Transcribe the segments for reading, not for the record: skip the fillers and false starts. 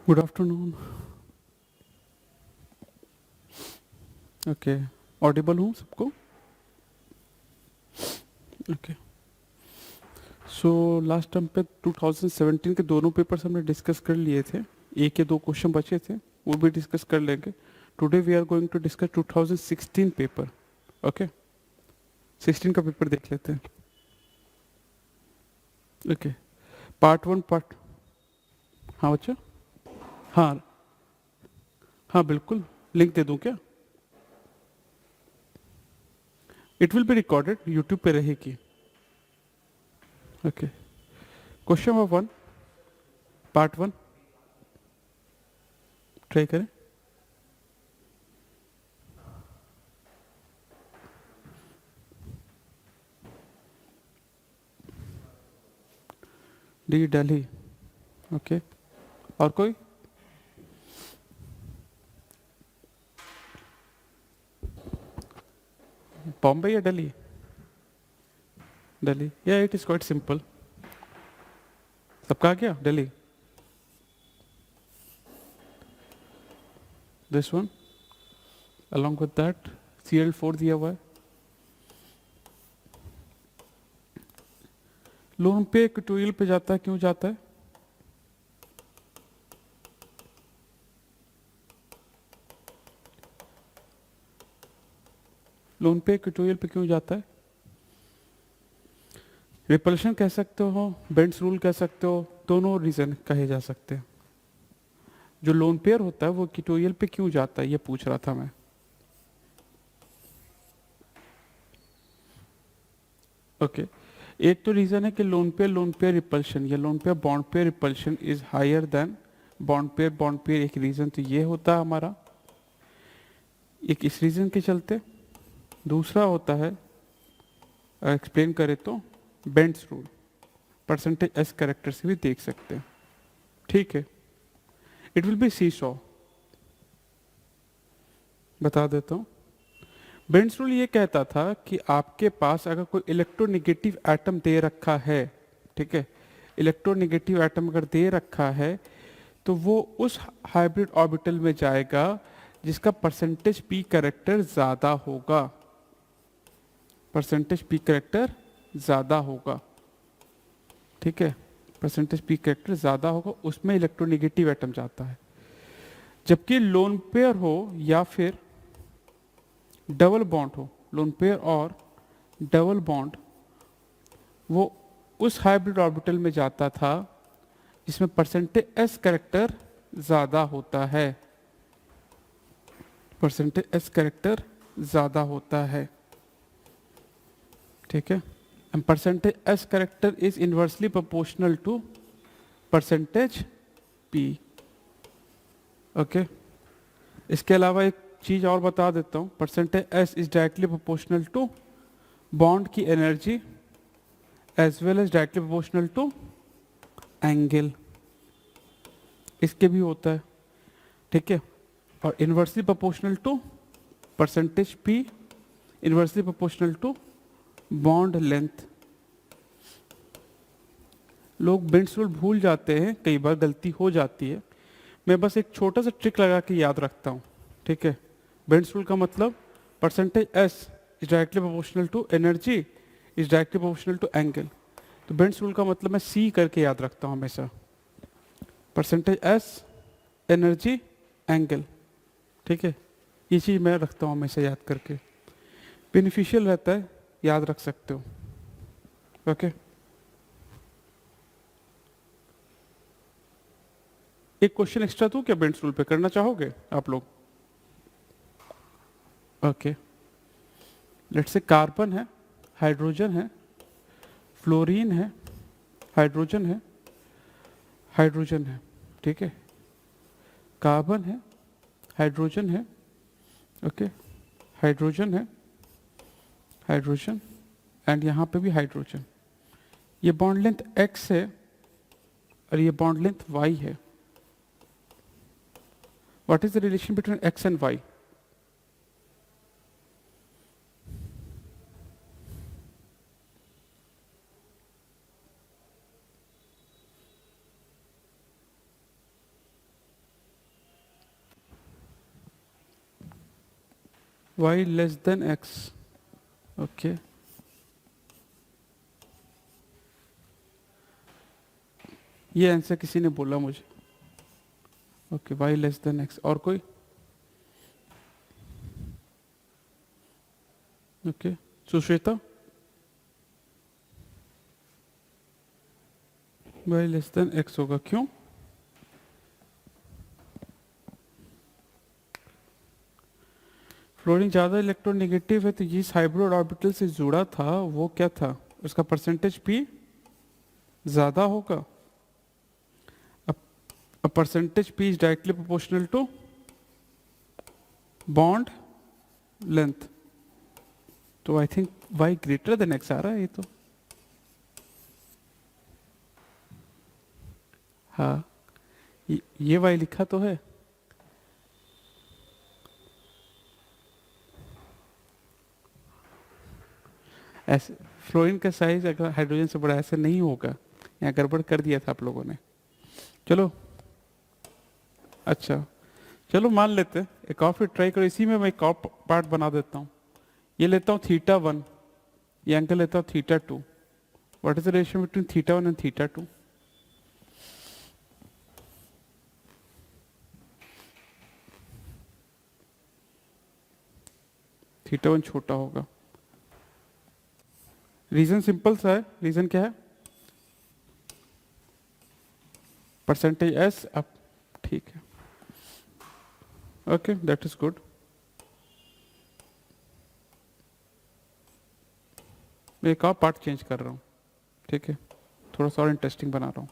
Good afternoon. Okay, Audible हूँ सबको? Okay, so last time पे 2017 के दोनों पेपर्स हमने डिस्कस कर लिए थे। एक के दो क्वेश्चन बचे थे, वो भी डिस्कस कर लेंगे। Today we are going to discuss 2016 paper. Okay, 16 का पेपर देख लेते हैं। Okay, part one part. हाँ बच्चा। हाँ हाँ बिल्कुल, लिंक दे दूँ क्या? It will be recorded, YouTube पे रहेगी। Okay, question number one, part one try करें। डी दिल्ली। ओके, और कोई? बॉम्बे या दिल्ली? दिल्ली, या इट इज क्वाइट सिंपल। सबका आ गया? Delhi. This one along with that Cl4 दिया हुआ है। लोन पे इक्वेटोरियल पे जाता है, क्यों जाता है? लोन पे इक्वेटोरियल पे क्यों जाता है? रिपल्शन कह सकते हो, बेंड्स रूल कह सकते हो, दोनों रीजन कहे जा सकते हैं। जो लोन पेयर होता है वो इक्वेटोरियल पे क्यों जाता है, ये पूछ रहा था मैं। ओके, एक तो रीजन है कि लोन पेयर रिपल्शन या lone pair bond pair repulsion is higher than bond pair, एक रीजन तो ये होता है हमारा, एक इस रीजन के चलते। दूसरा होता है, एक्सप्लेन करें तो, Bent's rule, percentage S character से भी देख सकते हैं। ठीक है, it will be seesaw. बता देता हूँ। बेंड्स रूल ये कहता था कि आपके पास अगर कोई इलेक्ट्रोनेगेटिव एटम दे रखा है, ठीक है, इलेक्ट्रोनेगेटिव एटम अगर दे रखा है तो वो उस हाइब्रिड ऑर्बिटल में जाएगा जिसका परसेंटेज पी कैरेक्टर ज़्यादा होगा, परसेंटेज पी कैरेक्टर ज़्यादा होगा। ठीक है, परसेंटेज पी कैरेक्टर ज़्यादा होगा, उसमें इलेक्ट्रोनेगेटिव एटम जाता है। जबकि लोन पेयर हो या फिर डबल बॉन्ड हो, लोन पेयर और डबल बॉन्ड, वो उस हाइब्रिड ऑर्बिटल में जाता था जिसमें परसेंटेज एस कैरेक्टर ज़्यादा होता है, परसेंटेज एस कैरेक्टर ज़्यादा होता है। ठीक है, and percentage S character is inversely proportional to percentage P. Okay, इसके अलावा एक चीज़ और बता देता हूँ, percentage S is directly proportional to bond की energy as well as directly proportional to angle, इसके भी होता है। ठीक है, और inversely proportional to percentage P, inversely proportional to bond length. लोग बेंड्स रूल भूल जाते हैं, कई बार गलती हो जाती है। मैं बस एक छोटा सा ट्रिक लगा के याद रखता हूँ। ठीक है, बेंड्स रूल का मतलब percentage S is directly proportional to energy is directly proportional to angle. तो बेंड्स रूल का मतलब मैं सी करके याद रखता हूँ हमेशा, परसेंटेज एस एनर्जी एंगल। ठीक है, ये चीज़ मैं रखता हूँ हमेशा याद करके, बेनिफिशियल रहता है, याद रख सकते हो। ओके, एक क्वेश्चन एक्स्ट्रा दूं क्या बेंड्स रूल पे, करना चाहोगे आप लोग? ओके, लेट्स से कार्बन है, हाइड्रोजन है, फ्लोरीन है, हाइड्रोजन है, हाइड्रोजन है। ठीक है, कार्बन है, हाइड्रोजन है, ओके, हाइड्रोजन है, हाइड्रोजन, एंड यहाँ पे भी हाइड्रोजन। ये बॉन्ड लेंथ x है और ये बॉन्ड लेंथ y है। What is the relation between x and y? y less than x, okay. ये आंसर किसी ने बोला मुझे, okay y less than x। और कोई? Okay Sushweta, y less than x होगा, क्यों? फ्लोरीन ज़्यादा इलेक्ट्रोनेगेटिव है, तो जिस हाइब्रिड ऑर्बिटल से जुड़ा था वो क्या था, उसका परसेंटेज p ज़्यादा होगा। अब percentage p is directly proportional to bond length, तो I think y greater than x आ रहा है ये तो। हाँ ये y लिखा तो है। ऐसे फ्लोरीन का साइज अगर हाइड्रोजन से बड़ा ऐसे नहीं होगा, यहाँ गड़बड़ कर दिया था आप लोगों ने। चलो अच्छा, चलो मान लेते हैं, एक और फिर ट्राई करो, इसी में मैं एक और पार्ट बना देता हूँ। ये लेता हूँ θ1, ये एंगल लेता हूँ θ2। What is the ratio between θ1 and θ2? θ1 छोटा होगा। रीजन सिंपल सा है, रीजन क्या है? परसेंटेज एस अब, ठीक है, ओके दैट इज गुड। मैं एक और पार्ट चेंज कर रहा हूँ, ठीक है, थोड़ा सा और इंटरेस्टिंग बना रहा हूँ।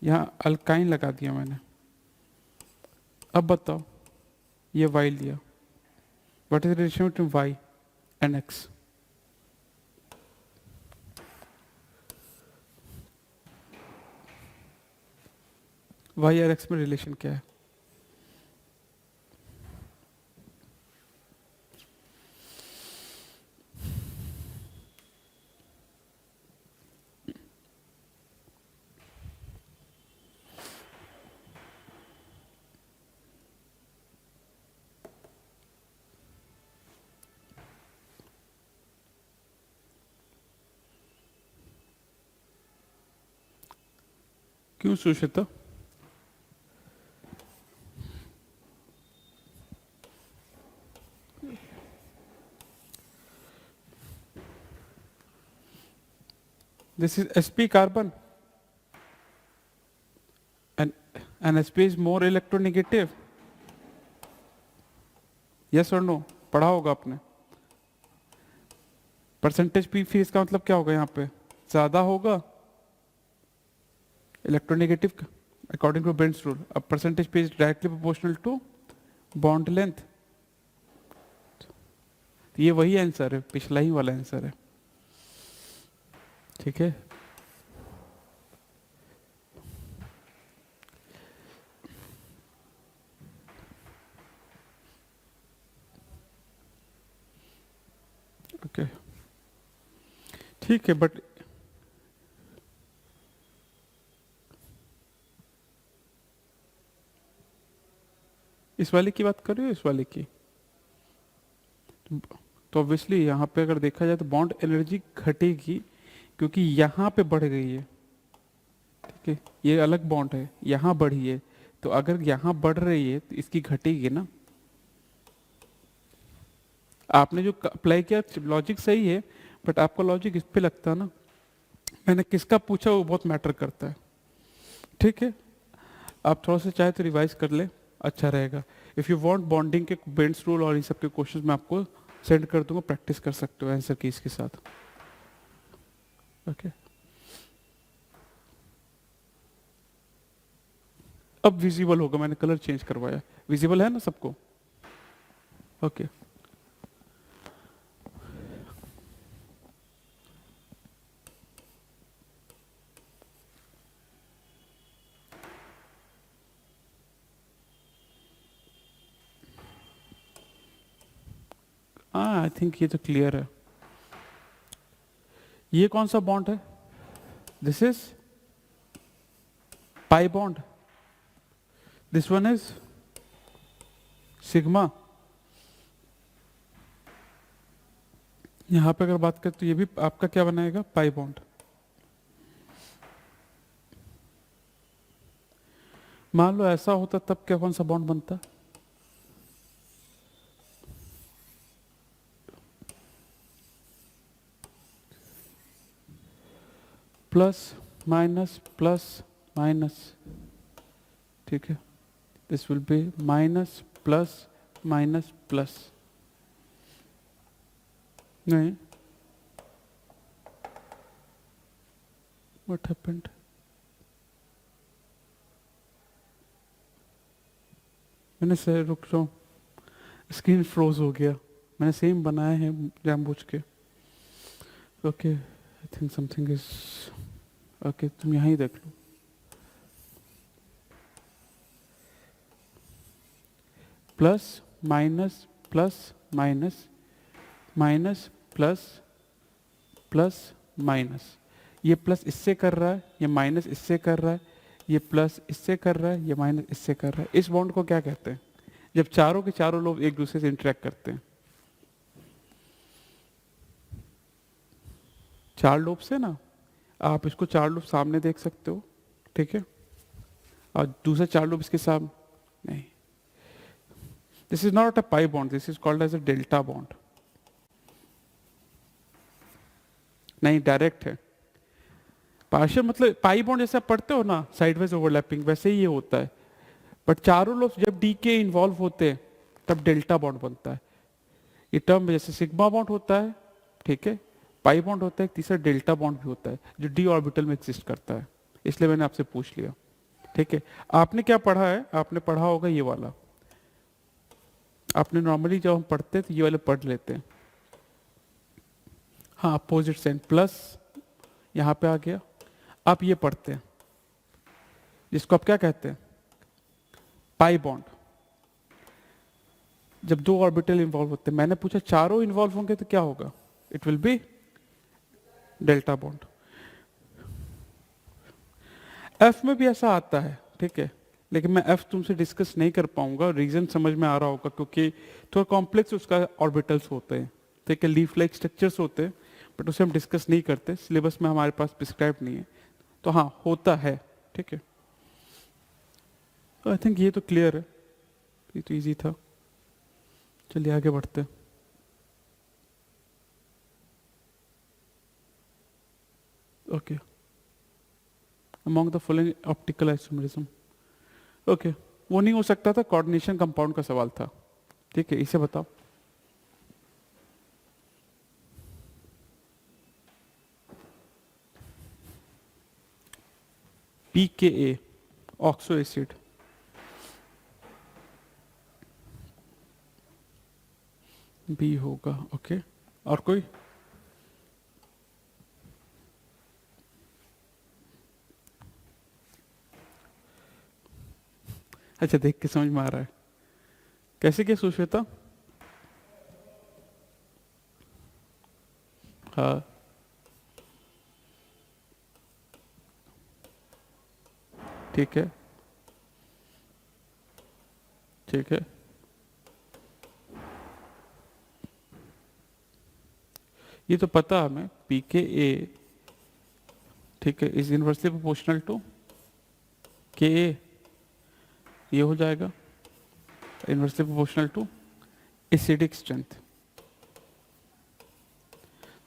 यहाँ अल्काइन लगा दिया मैंने। अब बताओ, ये y लिया, what is the ratio between y and x? y और x में रिलेशन क्या है? क्यों सुश्वेता? This is sp carbon and sp is more electronegative. Yes or no? पढ़ा होगा आपने। परसेंटेज p फिर इसका मतलब क्या होगा, यहाँ पे ज्यादा होगा electronegative according to Bent's rule. अब percentage p is directly proportional to bond length. ये वही आंसर है, पिछला ही वाला आंसर है, ठीक है। ओके ठीक है, बट इस वाले की बात कर रहे हो, इस वाले की? तो ऑब्वियसली यहाँ पे अगर देखा जाए तो बॉन्ड एनर्जी घटेगी, क्योंकि यहाँ पे बढ़ गई है, ठीक है, ये अलग बॉन्ड है, यहाँ बढ़ी है, तो अगर यहाँ बढ़ रही है तो इसकी घटेगी ना। आपने जो अप्लाई किया लॉजिक सही है, बट आपका लॉजिक इस पे लगता है ना, मैंने किसका पूछा वो बहुत मैटर करता है, ठीक है। आप थोड़ा सा चाहे तो रिवाइज कर ले, अच्छा रहेगा। इफ़ यू वांट बॉन्डिंग के बेंड्स रूल और इन सब के क्वेश्चंस मैं आपको सेंड कर दूंगा, प्रैक्टिस कर सकते हो आंसर कीज के साथ, ओके। अब विजिबल होगा, मैंने कलर चेंज करवाया, विजिबल है ना सबको, ओके। हाँ आई थिंक ये तो क्लियर है। ये कौन सा बॉन्ड है? This is pi bond, this one is sigma, यहाँ पे अगर बात करें तो ये भी आपका क्या बनाएगा, पाई बॉन्ड। मान लो ऐसा होता तब क्या, कौन सा बॉन्ड बनता, प्लस माइनस, ठीक है, this will B minus plus, नहीं, व्हाट हैपेंड, मैंने से रुक जाओ, स्क्रीन फ्रोज हो गया, मैंने सेम बनाए हैं जानबूझ के। Okay, I think something is okay, तुम यहाँ ही देख लो। Plus minus minus plus minus, ये प्लस इससे कर रहा है, ये माइनस इससे कर रहा है, ये प्लस इससे कर रहा है, ये माइनस इससे कर रहा है। इस बॉन्ड को क्या कहते हैं, जब चारों के चारों लोग एक दूसरे से इंटरेक्ट करते हैं। चार लोब से ना, आप इसको चार लोब सामने देख सकते हो, ठीक है, और दूसरा चार लोब इसके सामने, नहीं, this is not a pi bond, this is called as a delta bond. नहीं, डायरेक्ट है। पार्शियल मतलब पाई बॉन्ड जैसे आप पढ़ते हो ना, साइडवेज ओवरलैपिंग, वैसे ही ये होता है। बट चारों लोग जब डी के इन्वॉल्व होते हैं तब डेल्टा बॉन्ड बनता है। ये टर्म जैसे सिग्मा बॉन्ड होता है, ठीक है, पाई बॉन्ड होता है, एक तीसरा डेल्टा बॉन्ड भी होता है जो डी ऑर्बिटल में एग्जिस्ट करता है। इसलिए मैंने आपसे पूछ लिया, ठीक है। आपने क्या पढ़ा है, आपने पढ़ा होगा ये वाला, आपने नॉर्मली जब हम पढ़ते हैं तो ये वाले पढ़ लेते हैं। हाँ, अपोजिट साइन प्लस यहाँ पे आ गया। आप ये पढ़ते हैं जिसको आप क्या कहते हैं, पाई बॉन्ड। जब दो ऑर्बिटल इन्वॉल्व होते हैं, मैंने पूछा चारों इन्वॉल्व होंगे तो क्या होगा, it will B delta bond. F में भी ऐसा आता है, ठीक है, लेकिन मैं एफ तुमसे डिस्कस नहीं कर पाऊंगा, रीजन समझ में आ रहा होगा, क्योंकि थोड़ा कॉम्प्लेक्स उसका ऑर्बिटल्स होते हैं, ठीक है, लीफ लाइक स्ट्रक्चर्स होते हैं, बट उसे हम डिस्कस नहीं करते, सिलेबस में हमारे पास प्रिस्क्राइब नहीं है। तो हाँ, होता है, ठीक है। आई थिंक ये तो क्लियर है, ये तो इजी था। चलिए आगे बढ़ते हैं। Okay, among the following optical isomerism, okay, वो नहीं हो सकता था, कोऑर्डिनेशन कंपाउंड का सवाल था, ठीक है, इसे बताओ। pKa ऑक्सो एसिड, बी होगा, ओके, और कोई, अच्छा देख के समझ में आ रहा है, कैसे क्या सुश्वेता, हाँ, ठीक है, ठीक है, ये तो पता हमें, pKa, ठीक है, is inversely proportional to Ka, ये हो जाएगा inversely proportional to acidic strength.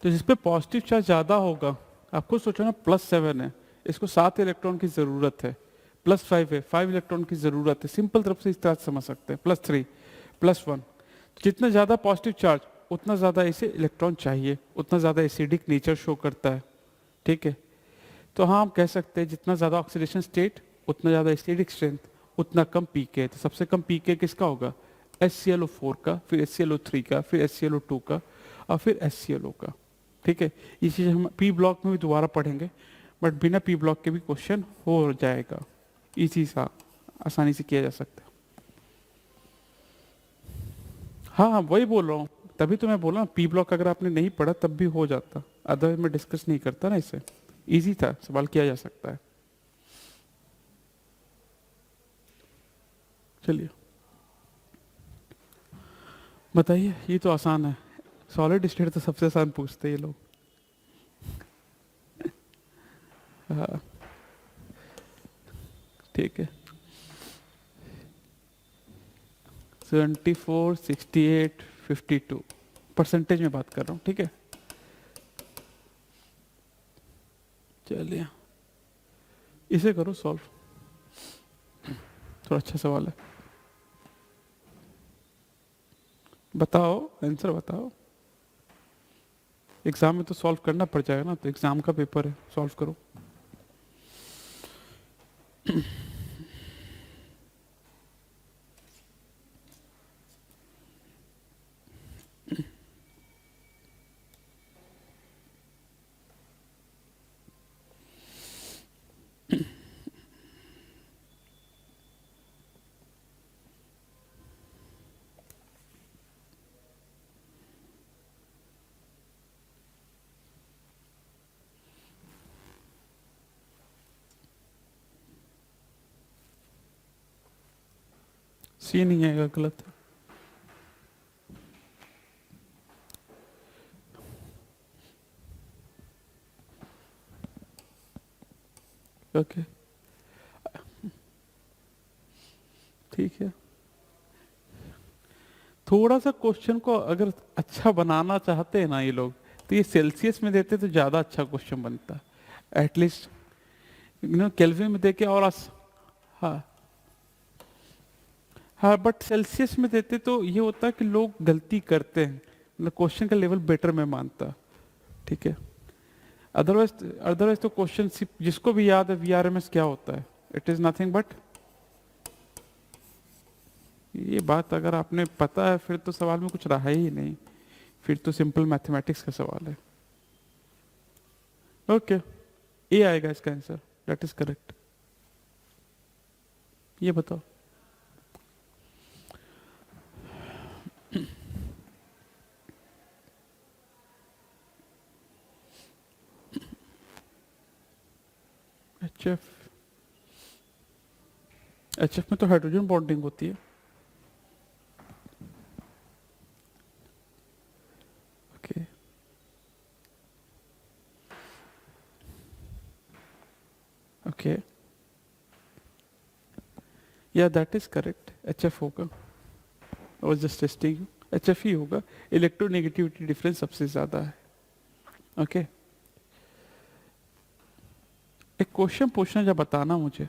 तो जिस पे पॉजिटिव चार्ज ज्यादा होगा, आपको सोचो ना, +7 है, इसको 7 इलेक्ट्रॉन की जरूरत है, +5 है, 5 इलेक्ट्रॉन की जरूरत है, सिंपल तरफ से इस तरह समझ सकते हैं, +3 +1, जितना ज्यादा पॉजिटिव चार्ज उतना ज्यादा इसे इलेक्ट्रॉन चाहिए, उतना ज्यादा एसिडिक नेचर शो करता है, ठीक है। तो हाँ, हम कह सकते हैं जितना ज्यादा ऑक्सीडेशन स्टेट उतना ज्यादा एसिडिक स्ट्रेंथ, उतना कम पीके। तो सबसे कम पीके किसका होगा, HClO4 का, फिर HClO3 का, फिर HClO2 का, और फिर HClO का, ठीक है। ये चीज़ हम पी ब्लॉक में भी दोबारा पढ़ेंगे, बट बिना पी ब्लॉक के भी क्वेश्चन हो जाएगा, इजी सा, आसानी से किया जा सकता है। हाँ हाँ, वही बोल रहा हूँ, तभी तो मैं बोल रहा हूँ, पी ब्लॉक अगर आपने नहीं पढ़ा तब भी हो जाता, अदरवाइज मैं डिस्कस नहीं करता ना इसे, इजी था, सवाल किया जा सकता है। चलिए बताइए, ये तो आसान है, सॉलिड स्टेट तो सबसे आसान पूछते हैं ये लोग। हाँ ठीक है। 74, 68, 52 परसेंटेज में बात कर रहा हूँ, ठीक है। चलिए इसे करो सॉल्व, थोड़ा अच्छा सवाल है। बताओ आंसर बताओ। एग्जाम में तो सॉल्व करना पड़ जाएगा ना, तो एग्जाम का पेपर है, सॉल्व करो। सी नहीं आएगा, गलत है। ओके ठीक है। थोड़ा सा क्वेश्चन को अगर अच्छा बनाना चाहते हैं ना ये लोग, तो ये सेल्सियस में देते तो ज़्यादा अच्छा क्वेश्चन बनता। एटलीस्ट केल्विन में देके और हाँ हाँ, बट सेल्सियस में देते तो ये होता है कि लोग गलती करते हैं, मतलब क्वेश्चन का लेवल बेटर में मानता, ठीक है। अदरवाइज अदरवाइज तो क्वेश्चन जिसको भी याद है वीआरएमएस क्या होता है, इट इज नथिंग बट, ये बात अगर आपने पता है फिर तो सवाल में कुछ रहा ही नहीं, फिर तो सिंपल मैथमेटिक्स का सवाल है। ओके ए आएगा इसका आंसर, दैट इज करेक्ट। ये बताओ। एचएफ, एचएफ में तो हाइड्रोजन बॉन्डिंग होती है। ओके ओके या दैट इज करेक्ट, एचएफ होगा। I was just testing you, HF ही होगा। इलेक्ट्रोनेगेटिविटी डिफरेंस सबसे ज्यादा है। ओके एक क्वेश्चन पूछना, जब बताना मुझे।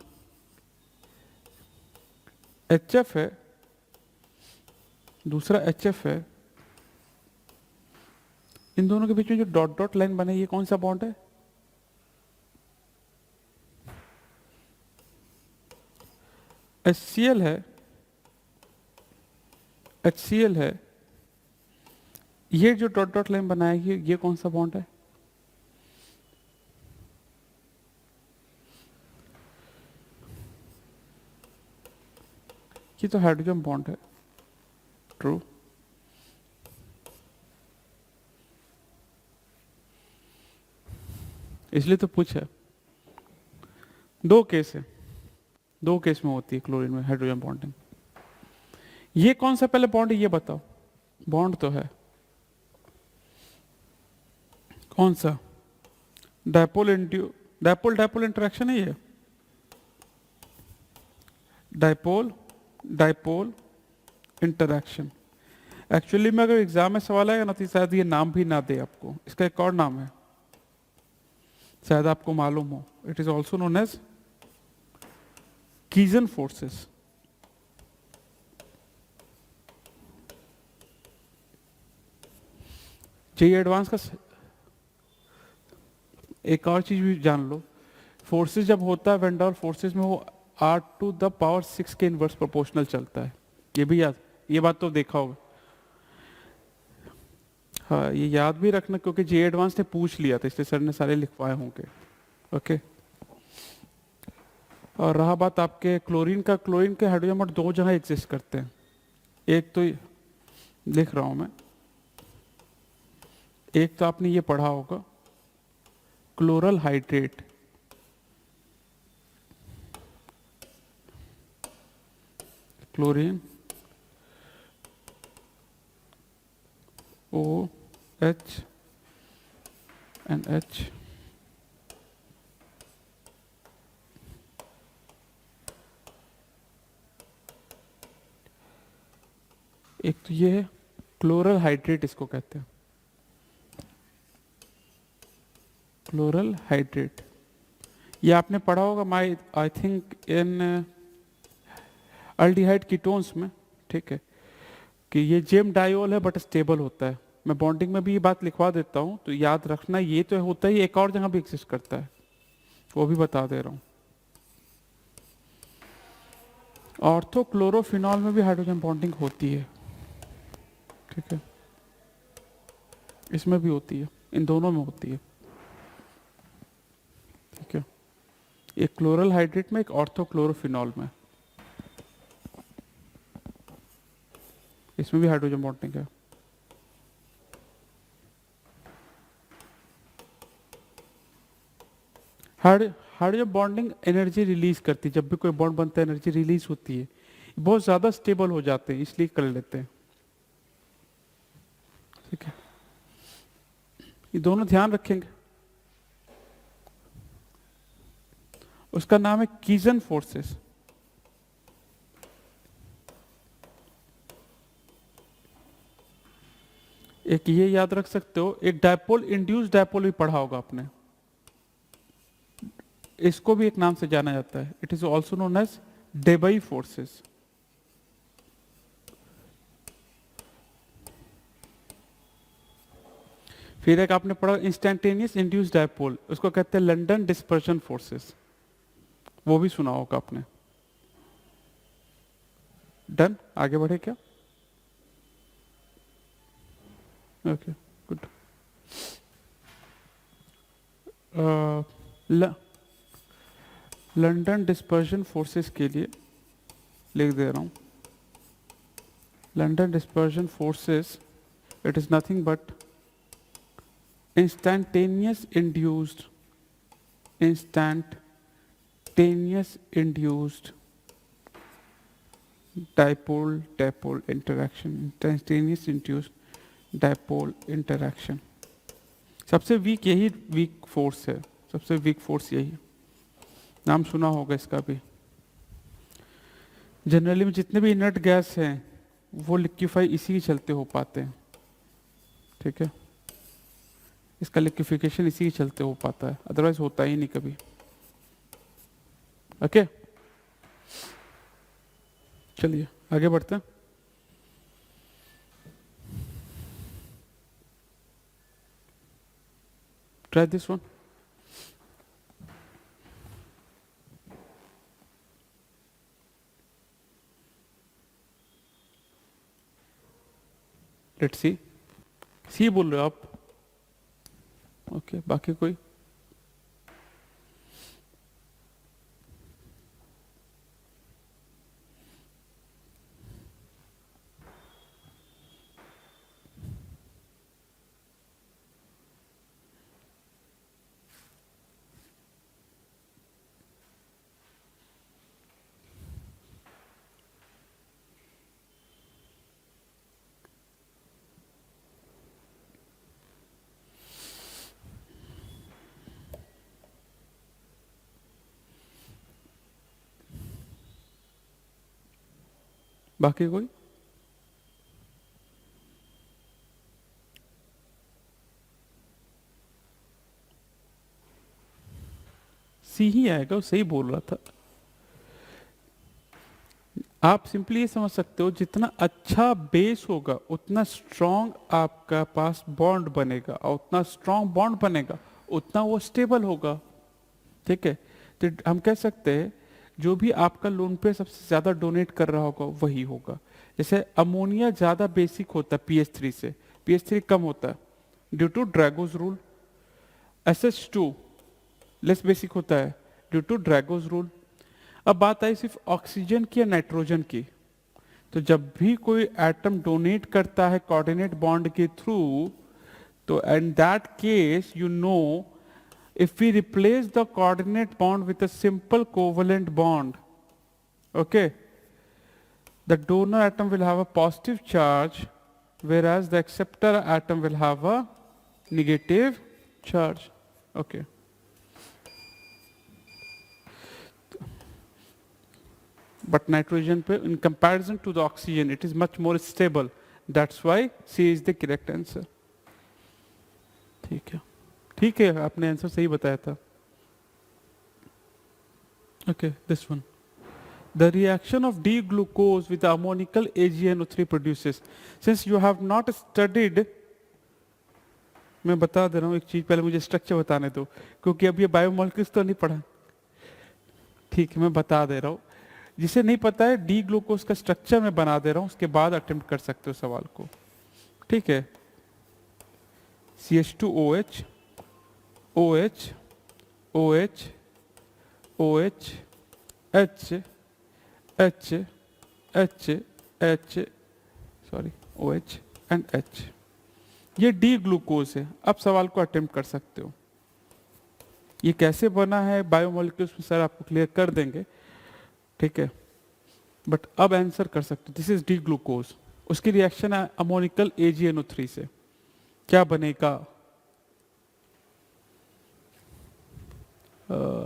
एचएफ है, दूसरा एचएफ है, इन दोनों के बीच में जो डॉट डॉट लाइन बने, ये कौन सा बॉन्ड है? HCl है, HCl है, ये जो डॉट डॉट लाइन बनाया ये कौन सा बॉन्ड है? ये तो हाइड्रोजन बॉन्ड है। ट्रू, इसलिए तो पूछा। दो केस है, दो केस में होती है क्लोरीन में हाइड्रोजन बॉन्डिंग। ये कौन सा पहले बॉन्ड है ये बताओ, बॉन्ड तो है कौन सा? डायपोल डायपोल इंटरेक्शन है ये, डायपोल डायपोल इंटरेक्शन। एक्चुअली में अगर एग्जाम में सवाल आएगा ना तो शायद ये नाम भी ना दे आपको, इसका एक और नाम है, शायद आपको मालूम हो। It is also known as Keesom forces. JEE advance का एक और चीज भी जान लो, फोर्सेस जब होता है वेंडर फोर्सेस में, वो R⁶ के इनवर्स प्रोपोर्शनल चलता है। ये भी याद, ये बात तो देखा होगा। हाँ ये याद भी रखना, क्योंकि जेईई एडवांस ने पूछ लिया था, इसलिए सर ने सारे लिखवाए होंगे। ओके और रहा बात आपके क्लोरीन का, क्लोरीन के हाइड्रोजन बॉन्ड दो जगह एग्जिस्ट करते हैं। एक तो लिख रहा हूं मैं, एक तो आपने ये पढ़ा होगा chloral hydrate, chlorine O H and H. एक तो ये है क्लोरल हाइड्रेट, इसको कहते हैं क्लोरल हाइड्रेट। ये आपने पढ़ा होगा my I think in aldehyde ketones में, ठीक है, कि ये जेम डायोल है बट स्टेबल होता है। मैं बॉन्डिंग में भी ये बात लिखवा देता हूँ, तो याद रखना ये तो होता ही, एक और जगह भी एग्जिस्ट करता है, वो भी बता दे रहा हूँ। ऑर्थोक्लोरोफिनॉल में भी हाइड्रोजन बॉन्डिंग होती है, ठीक है, इसमें भी होती है, इन दोनों में होती है, ठीक है। एक क्लोरल हाइड्रेट में, एक ऑर्थोक्लोरोफिनॉल में, इसमें भी हाइड्रोजन बॉन्डिंग है। हाइड्रोजन बॉन्डिंग एनर्जी रिलीज करती है, जब भी कोई बॉन्ड बनता है एनर्जी रिलीज होती है, बहुत ज्यादा स्टेबल हो जाते हैं, इसलिए कर लेते हैं, ठीक है। ये दोनों ध्यान रखेंगे। उसका नाम है कीजन फोर्सेस। एक ये याद रख सकते हो, एक डायपोल, इंड्यूस डायपोल भी पढ़ा होगा आपने, इसको भी एक नाम से जाना जाता है, it is also known as Debye forces. फिर एक आपने पढ़ा इंस्टैंटेनियस इंड्यूस डायपोल, उसको कहते हैं लंदन डिस्पर्शन फोर्सेस, वो भी सुना होगा आपने। डन, आगे बढ़े क्या? Okay good. London dispersion forces के लिए लिख दे रहा हूं, London dispersion forces it is nothing but instantaneous induced dipole interaction, instantaneous induced dipole interaction। सबसे वीक यही वीक फोर्स है, सबसे वीक फोर्स यही, नाम सुना होगा इसका भी। जनरली में जितने भी इनर्ट गैस हैं वो लिक्विफाई इसी के चलते हो पाते हैं, ठीक है, इसका लिक्विफिकेशन इसी के चलते हो पाता है, अदरवाइज होता ही नहीं कभी। ओके चलिए आगे बढ़ते हैं। Try this one. Let's see, C बोल रहे हो आप? ओके बाकी कोई? बाकी कोई? सी ही आएगा, वो सही बोल रहा था। आप सिंपली ये समझ सकते हो, जितना अच्छा बेस होगा उतना स्ट्रॉन्ग आपका पास बॉन्ड बनेगा, और उतना स्ट्रॉन्ग बॉन्ड बनेगा उतना वो स्टेबल होगा, ठीक है। तो हम कह सकते हैं जो भी आपका लोन पे सबसे ज्यादा डोनेट कर रहा होगा वही होगा। जैसे अमोनिया ज्यादा बेसिक होता है pH3 से, pH3 कम होता है due to Drago's rule. SH2 less basic होता है ड्यू टू ड्रैगोज रूल। अब बात आई सिर्फ ऑक्सीजन की या नाइट्रोजन की, तो जब भी कोई एटम डोनेट करता है कोऑर्डिनेट बॉन्ड के थ्रू, तो in that case you know, if we replace the coordinate bond with a simple covalent bond, okay, the donor atom will have a positive charge whereas the acceptor atom will have a negative charge. Okay. But nitrogen पे in comparison to the oxygen it is much more stable. That's why C is the correct answer. ठीक है आपने answer सही बताया था. Okay, this one. The reaction of D-glucose with ammonical AgNO3 produces. Since you have not studied, मैं बता दे रहा हूँ एक चीज, पहले मुझे स्ट्रक्चर बताने दो क्योंकि अब ये बायोमोलिक्यूल्स तो नहीं पढ़ा. ठीक है, मैं बता दे रहा हूँ. जिसे नहीं पता है डी ग्लूकोज का स्ट्रक्चर मैं बना दे रहा हूँ, उसके बाद अटेम्प्ट कर सकते हो सवाल को. ठीक है. CH2OH, OH, OH, OH, H, H, H, H, sorry OH and H. ये डी ग्लूकोज है. अब सवाल को अटेम्प्ट कर सकते हो. ये कैसे बना है बायोमोलिक्यूल्स में सर आपको क्लियर कर देंगे. ठीक है, बट अब आंसर कर सकते हो. This is D glucose. उसकी रिएक्शन है अमोनिकल AgNO3 से. क्या बनेगा?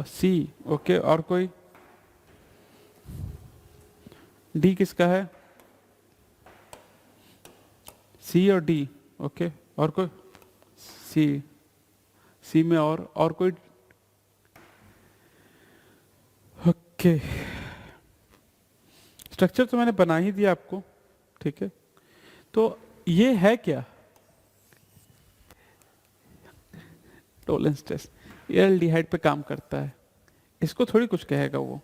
सी. ओके, और कोई? डी किसका है? सी और डी. ओके, और कोई? सी. सी में और कोई? ओके, स्ट्रक्चर तो मैंने बना ही दिया आपको. ठीक है, तो ये है क्या? Tollens test. ये एल्डिहाइड पे काम करता है. इसको थोड़ी कुछ कहेगा वो.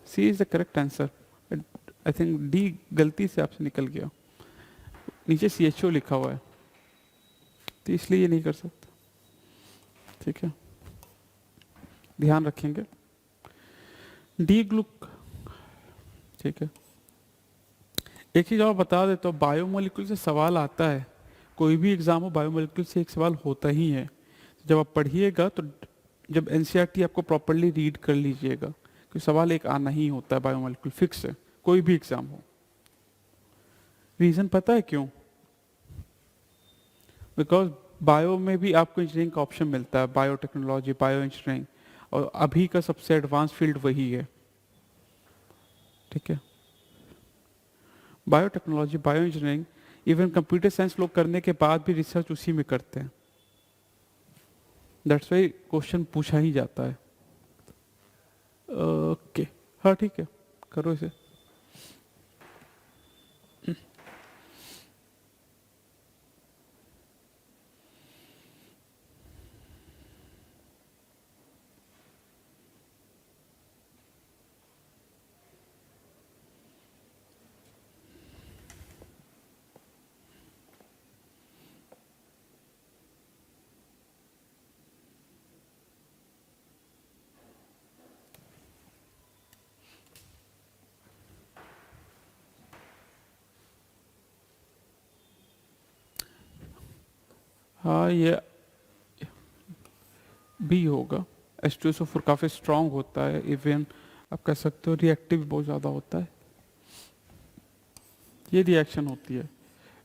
C is the correct answer. I think D गलती से आपसे निकल गया. नीचे CHO लिखा हुआ है तो इसलिए ये नहीं कर सकता. ठीक है, ध्यान रखेंगे. D Glueck. ठीक है, एक चीज और बता देता हूँ. बायोमोलिक्यूल से सवाल आता है. कोई भी एग्जाम हो बायोमोलिक्यूल से एक सवाल होता ही है. जब आप पढ़िएगा तो जब NCERT आपको प्रॉपरली रीड कर लीजिएगा कि सवाल एक आना ही होता है बायोमोलिक्यूल. फिक्स है, कोई भी एग्जाम हो. रीजन पता है क्यों? बिकॉज बायो में भी आपको इंजीनियरिंग का ऑप्शन मिलता है. बायोटेक्नोलॉजी, बायो इंजीनियरिंग, और अभी का सबसे एडवांस फील्ड वही है. ठीक है, biotechnology, bio engineering, even computer science लोग करने के बाद भी रिसर्च उसी में करते हैं. दैट्स वाई क्वेश्चन पूछा ही जाता है. ओके, हाँ ठीक है, करो इसे. हाँ, ये बी होगा. H2SO4 काफ़ी स्ट्रांग होता है. इवन आप कह सकते हो रिएक्टिव भी बहुत ज़्यादा होता है. ये रिएक्शन होती है.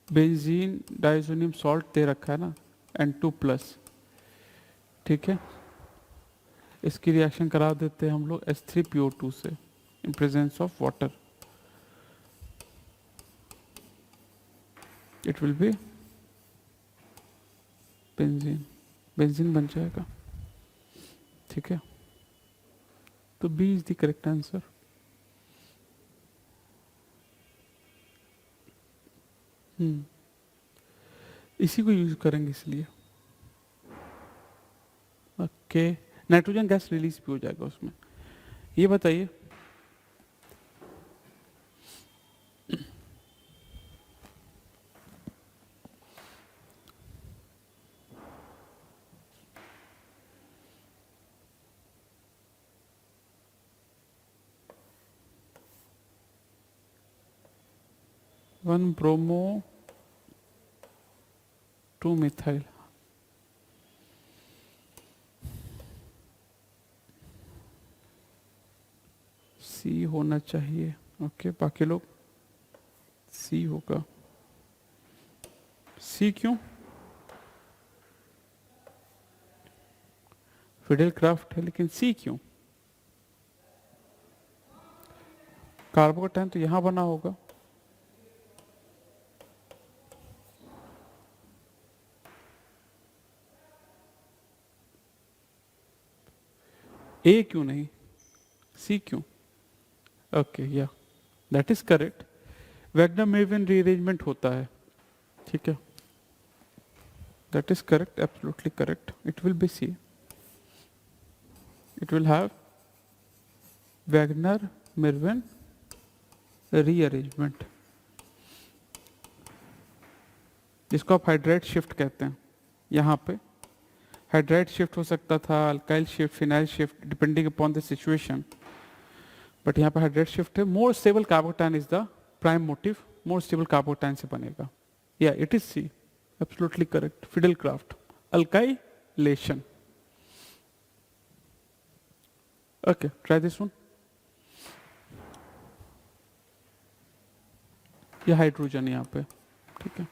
बेंजीन डाइजोनियम सॉल्ट दे रखा है ना, N2+. ठीक है, इसकी रिएक्शन करा देते हैं हम लोग H3PO2 से in presence of water. It will be benzene. Benzene बन जाएगा. ठीक है, तो B is the correct answer. इसी को यूज करेंगे इसलिए. ओके, नाइट्रोजन गैस रिलीज भी हो जाएगा उसमें. ये बताइए, वन ब्रोमो 2 मिथाइल. सी होना चाहिए. ओके, बाकी लोग सी होगा। सी क्यों? फिडेल क्राफ्ट है लेकिन सी क्यों? कार्बो का टाइम तो यहां बना होगा। ए क्यों नहीं, सी क्यों? ओके या दैट इज करेक्ट। वैगनर मेविन रीअरेंजमेंट होता है, ठीक है, that is correct, absolutely correct. It will be C, it will have Wagner मेविन रीअरेंजमेंट, जिसको आप हाइड्राइड शिफ्ट कहते हैं। यहाँ पे हाइड्राइड शिफ्ट हो सकता था, alkyl shift, phenyl shift, depending upon the situation, but यहाँ पे हाइड्राइड शिफ्ट है। More stable carbocation is the prime motive, more stable carbocation से बनेगा। या it is C, absolutely correct, Friedel Crafts, alkylation. Okay, try this one. ये hydrogen यहाँ पे, ठीक है।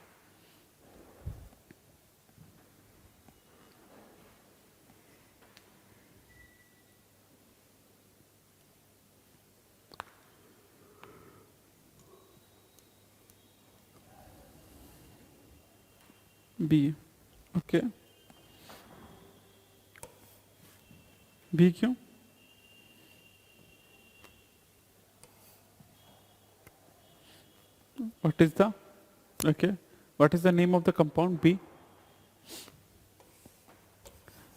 बी, ओके, बी क्यों? What is the, okay, what is the name of the compound B?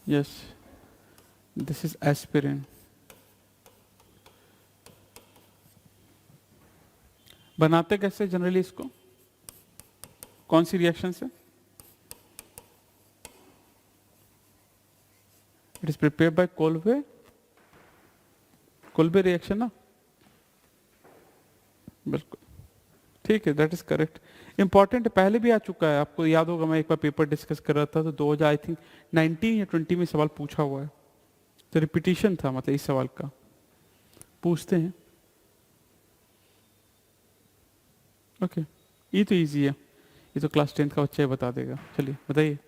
Yes, this is aspirin. बनाते कैसे generally इसको, कौन सी रिएक्शन से? It is prepared by Kolbe, Kolbe reaction ना, बिल्कुल ठीक है, दैट इज करेक्ट। इंपॉर्टेंट पहले भी आ चुका है, आपको याद होगा, मैं एक बार पेपर डिस्कस कर रहा था तो 2000 आई थिंक 19 या 20 में सवाल पूछा हुआ है, तो रिपीटिशन था, मतलब इस सवाल का पूछते हैं। ओके, ये तो इजी है, ये तो क्लास 10th का बच्चा ही बता देगा। चलिए बताइए।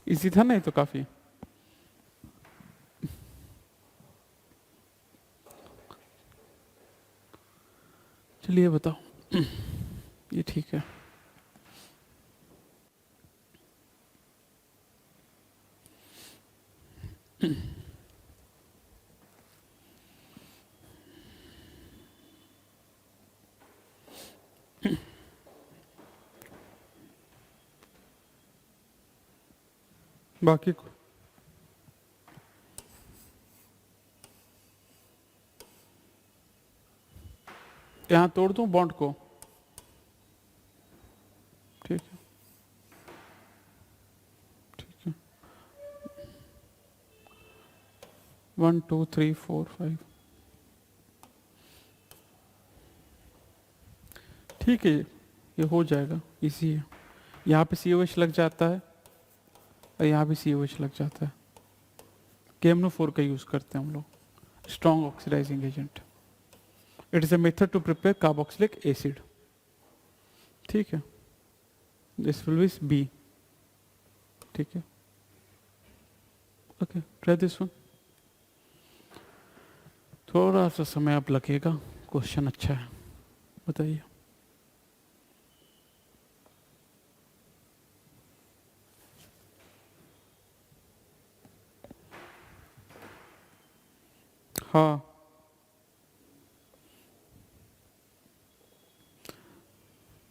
इजी था ना ये तो काफी। चलिए बताओ। ये ठीक है। बाकी को यहां तोड़ दूं बॉन्ड को, ठीक है, ठीक है, 1 2 3 4 5, ठीक है, ये हो जाएगा, इजी है। यहाँ पे COH लग जाता है और यहाँ भी COH लग जाता है। KMnO4 का यूज करते हैं हम लोग, strong oxidising agent. It is a method to prepare carboxylic acid, ठीक है। दिस विल बी बी, ठीक है। Okay, try this one. थोड़ा सा समय अब लगेगा, क्वेश्चन अच्छा है, बताइए। हाँ,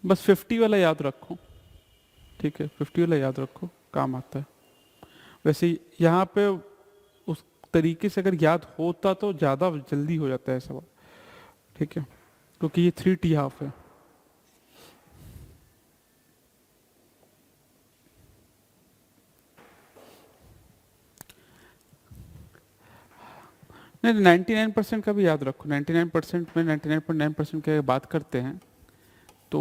बस 50 वाला याद रखो, ठीक है, 50 वाला याद रखो, काम आता है। वैसे यहाँ पे उस तरीके से अगर याद होता तो ज़्यादा जल्दी हो जाता है सवाल, ठीक है, क्योंकि ये 3T½ है। नहीं, 99% का भी याद रखो। 99% में 99.9% की बात करते हैं तो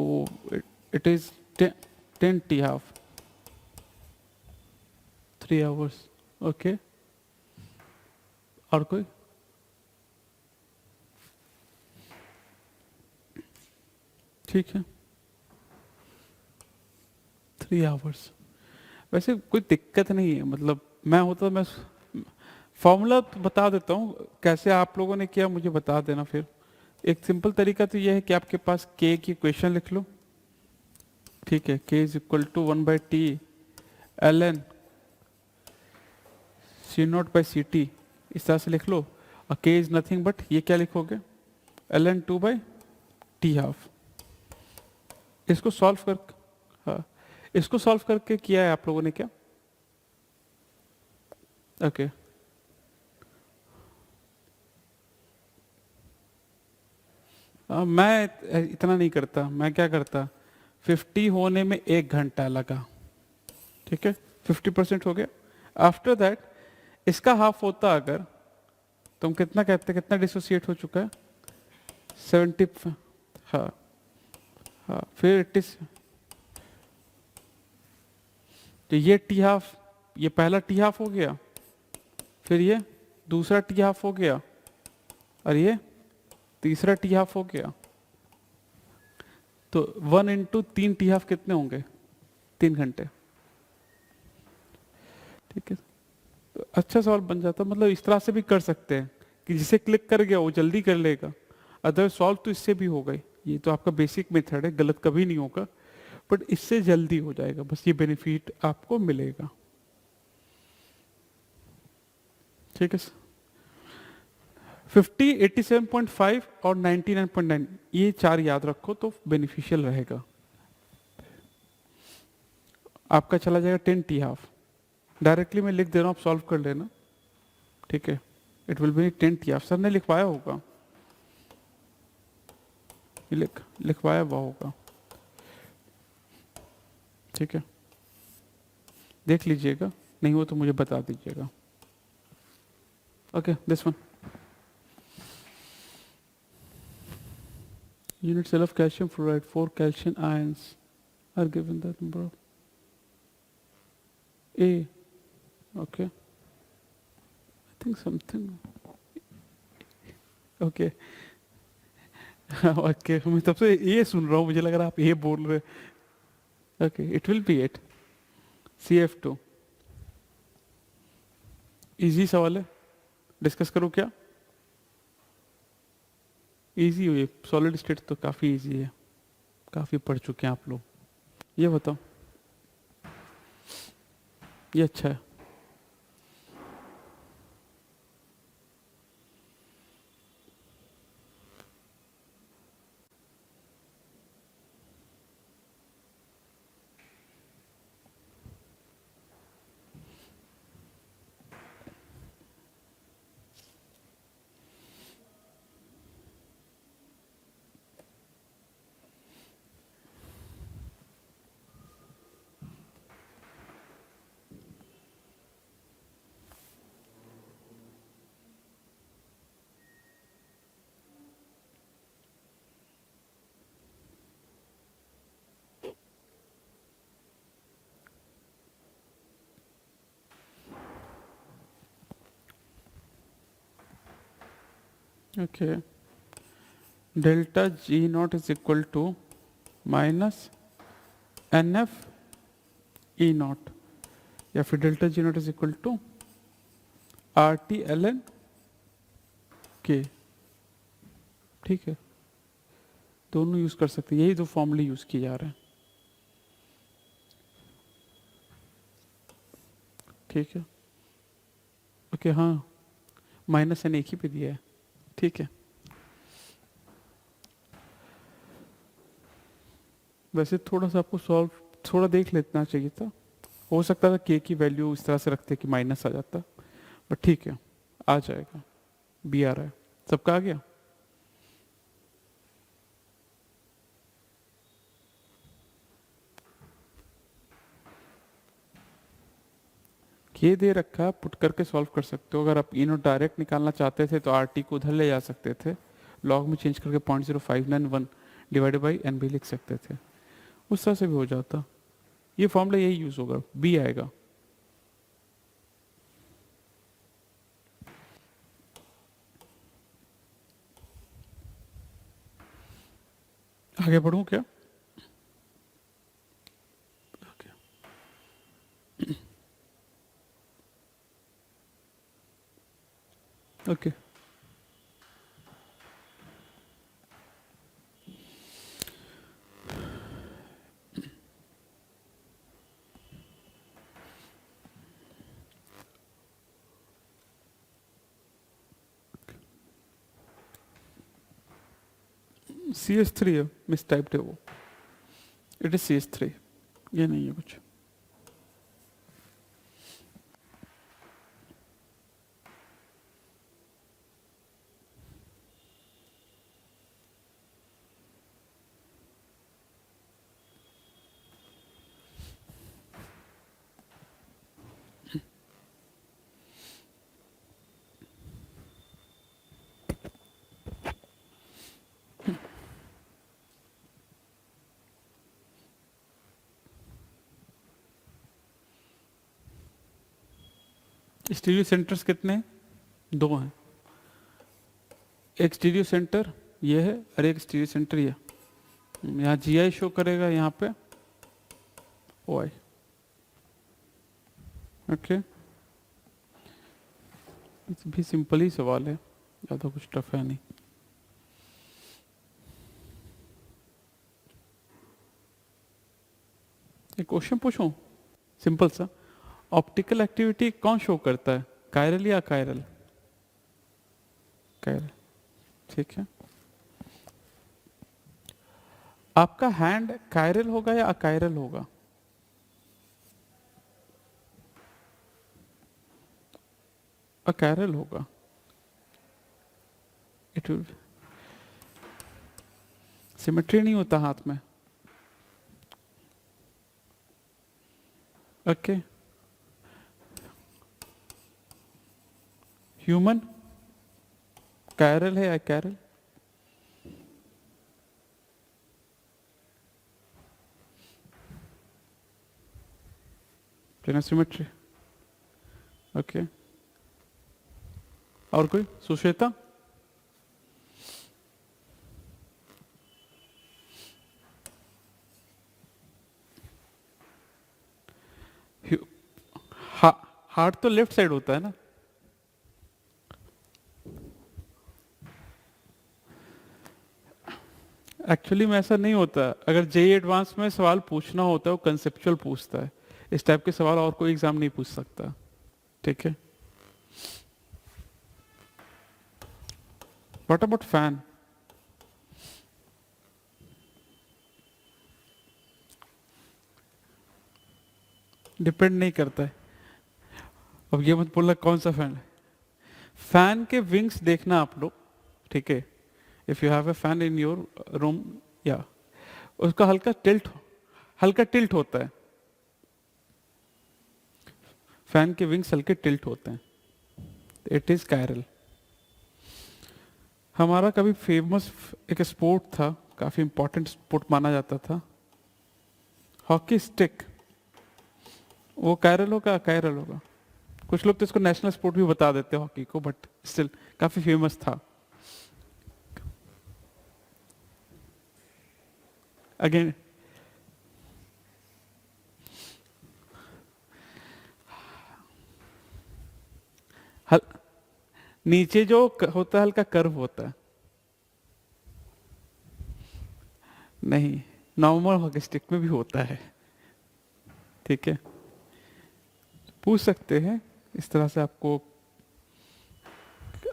it is 10T½ 3 hours. Okay, और कोई? ठीक है, 3 आवर्स। वैसे कोई दिक्कत नहीं है, मतलब मैं होता मैं फॉर्मूला तो बता देता हूँ, कैसे आप लोगों ने किया मुझे बता देना फिर। एक सिंपल तरीका तो ये है कि आपके पास के की इक्वेशन लिख लो, ठीक है, के is equal to 1/t ln C0/ct, इस तरह से लिख लो। और के इज नथिंग बट, ये क्या लिखोगे, ln 2/t12। इसको सॉल्व कर, हाँ, इसको सॉल्व करके किया है आप लोगों ने क्या? ओके, मैं इतना नहीं करता, मैं क्या करता, 50 होने में 1 घंटा लगा, ठीक है, 50% हो गया। आफ्टर दैट इसका हाफ होता अगर, तुम कितना कहते, कितना डिसोसिएट हो चुका है, 70। हाँ हाँ, फिर 80, तो ये टी हाफ, ये पहला टी हाफ हो गया, फिर ये दूसरा टी हाफ हो गया, और ये तीसरा टी हाफ हो गया। तो 1 इंटू 3 टी हाफ कितने होंगे, 3 घंटे, ठीक है। तो अच्छा सवाल बन जाता, मतलब इस तरह से भी कर सकते हैं कि जिसे क्लिक कर गया वो जल्दी कर लेगा, अदर सॉल्व तो इससे भी हो गई। ये तो आपका बेसिक मेथड है, गलत कभी नहीं होगा, बट इससे जल्दी हो जाएगा, बस ये बेनिफिट आपको मिलेगा, ठीक है। 50, 87.5 और 99.9, ये 4 याद रखो तो बेनिफिशियल रहेगा। आपका चला जाएगा 10 टी हाफ, डायरेक्टली मैं लिख दे रहा हूँ, आप सॉल्व कर लेना, ठीक है। It will B 10 T half, sir ने लिखवाया होगा, ये लिखवाया हुआ होगा, ठीक है, देख लीजिएगा, नहीं हो तो मुझे बता दीजिएगा। Okay, this one, unit cell of calcium fluoride, 4 calcium ions are given that number of A. Okay, I think something. Okay. Okay, मैं तब से ये सुन रहा हूँ, मुझे लग रहा है आप ये बोल रहे। Okay, it will be 8 CF2। Easy सवाल है, डिस्कस करूँ क्या? इजी हुई, सॉलिड स्टेट तो काफ़ी इजी है, काफ़ी पढ़ चुके हैं आप लोग। ये बताओ, ये अच्छा है। Okay, delta G naught is equal to minus NF E naught, या फिर delta G naught is equal to RT ln K, ठीक है, दोनों यूज कर सकते हैं, यही दो फॉर्मूले यूज किए जा रहे हैं, ठीक है। ओके, हाँ, माइनस एन एक ही पे दिया है, ठीक है। वैसे थोड़ा सा आपको सॉल्व थोड़ा देख लेना चाहिए था, हो सकता था के की वैल्यू इस तरह से रखते कि माइनस आ जाता, बट ठीक है, आ जाएगा, बी आ रहा है, सबका आ गया। ये दे रखा, पुट करके सॉल्व कर सकते हो। अगर आप इनो डायरेक्ट निकालना चाहते थे तो आर टी को उधर ले जा सकते थे, लॉग में चेंज करके 0.0591 डिवाइडेड बाई एन भी लिख सकते थे, उस तरह से भी हो जाता। ये फॉर्मूला यही यूज होगा, बी आएगा। आगे बढ़ूं क्या? ओके CH3 है, मिस टाइप्ड है वो, इट इज CH3, ये नहीं है कुछ। स्टीरियो सेंटर्स कितने हैं? दो हैं। एक स्टीरियो सेंटर ये है और एक स्टीरियो सेंटर ये। यहाँ GI शो करेगा, यहाँ पे OI। ओके, भी सिंपल ही सवाल है, ज़्यादा कुछ टफ है नहीं। एक क्वेश्चन पूछूं सिंपल सा, ऑप्टिकल एक्टिविटी कौन शो करता है, कायरल या कायरल? कायरल, ठीक है। आपका हैंड कायरल होगा या अकायरल होगा? अकायरल होगा। इट विल, सिमेट्री नहीं होता हाथ में। ओके, ह्यूमन कायरल है या अकायरल? Planar symmetry. ओके, और कोई? सुश्वेता? हार्ट तो लेफ्ट साइड होता है ना? एक्चुअली में ऐसा नहीं होता। अगर JEE एडवांस में सवाल पूछना होता है वो कंसेप्चुअल पूछता है, इस टाइप के सवाल और कोई एग्जाम नहीं पूछ सकता, ठीक है। What about fan? डिपेंड नहीं करता है। अब ये मत बोलना कौन सा फैन है। फैन के विंग्स देखना आप लोग, ठीक है। If you have a fan in your room, या उसका हल्का टिल्ट होता है। फैन के विंग्स हल्के टिल्ट होते हैं, इट इज कायरल। हमारा कभी फेमस एक स्पोर्ट था, काफी इंपॉर्टेंट स्पोर्ट माना जाता था, हॉकी स्टिक। वो कायरल होगा कायरल होगा? कुछ लोग तो इसको नेशनल स्पोर्ट भी बता देते हैं हॉकी को, बट स्टिल काफी फेमस था। अगेन नीचे जो होता है हल्का कर्व होता है। नहीं, नॉर्मल हॉकी स्टिक में भी होता है, ठीक है। पूछ सकते हैं इस तरह से। आपको,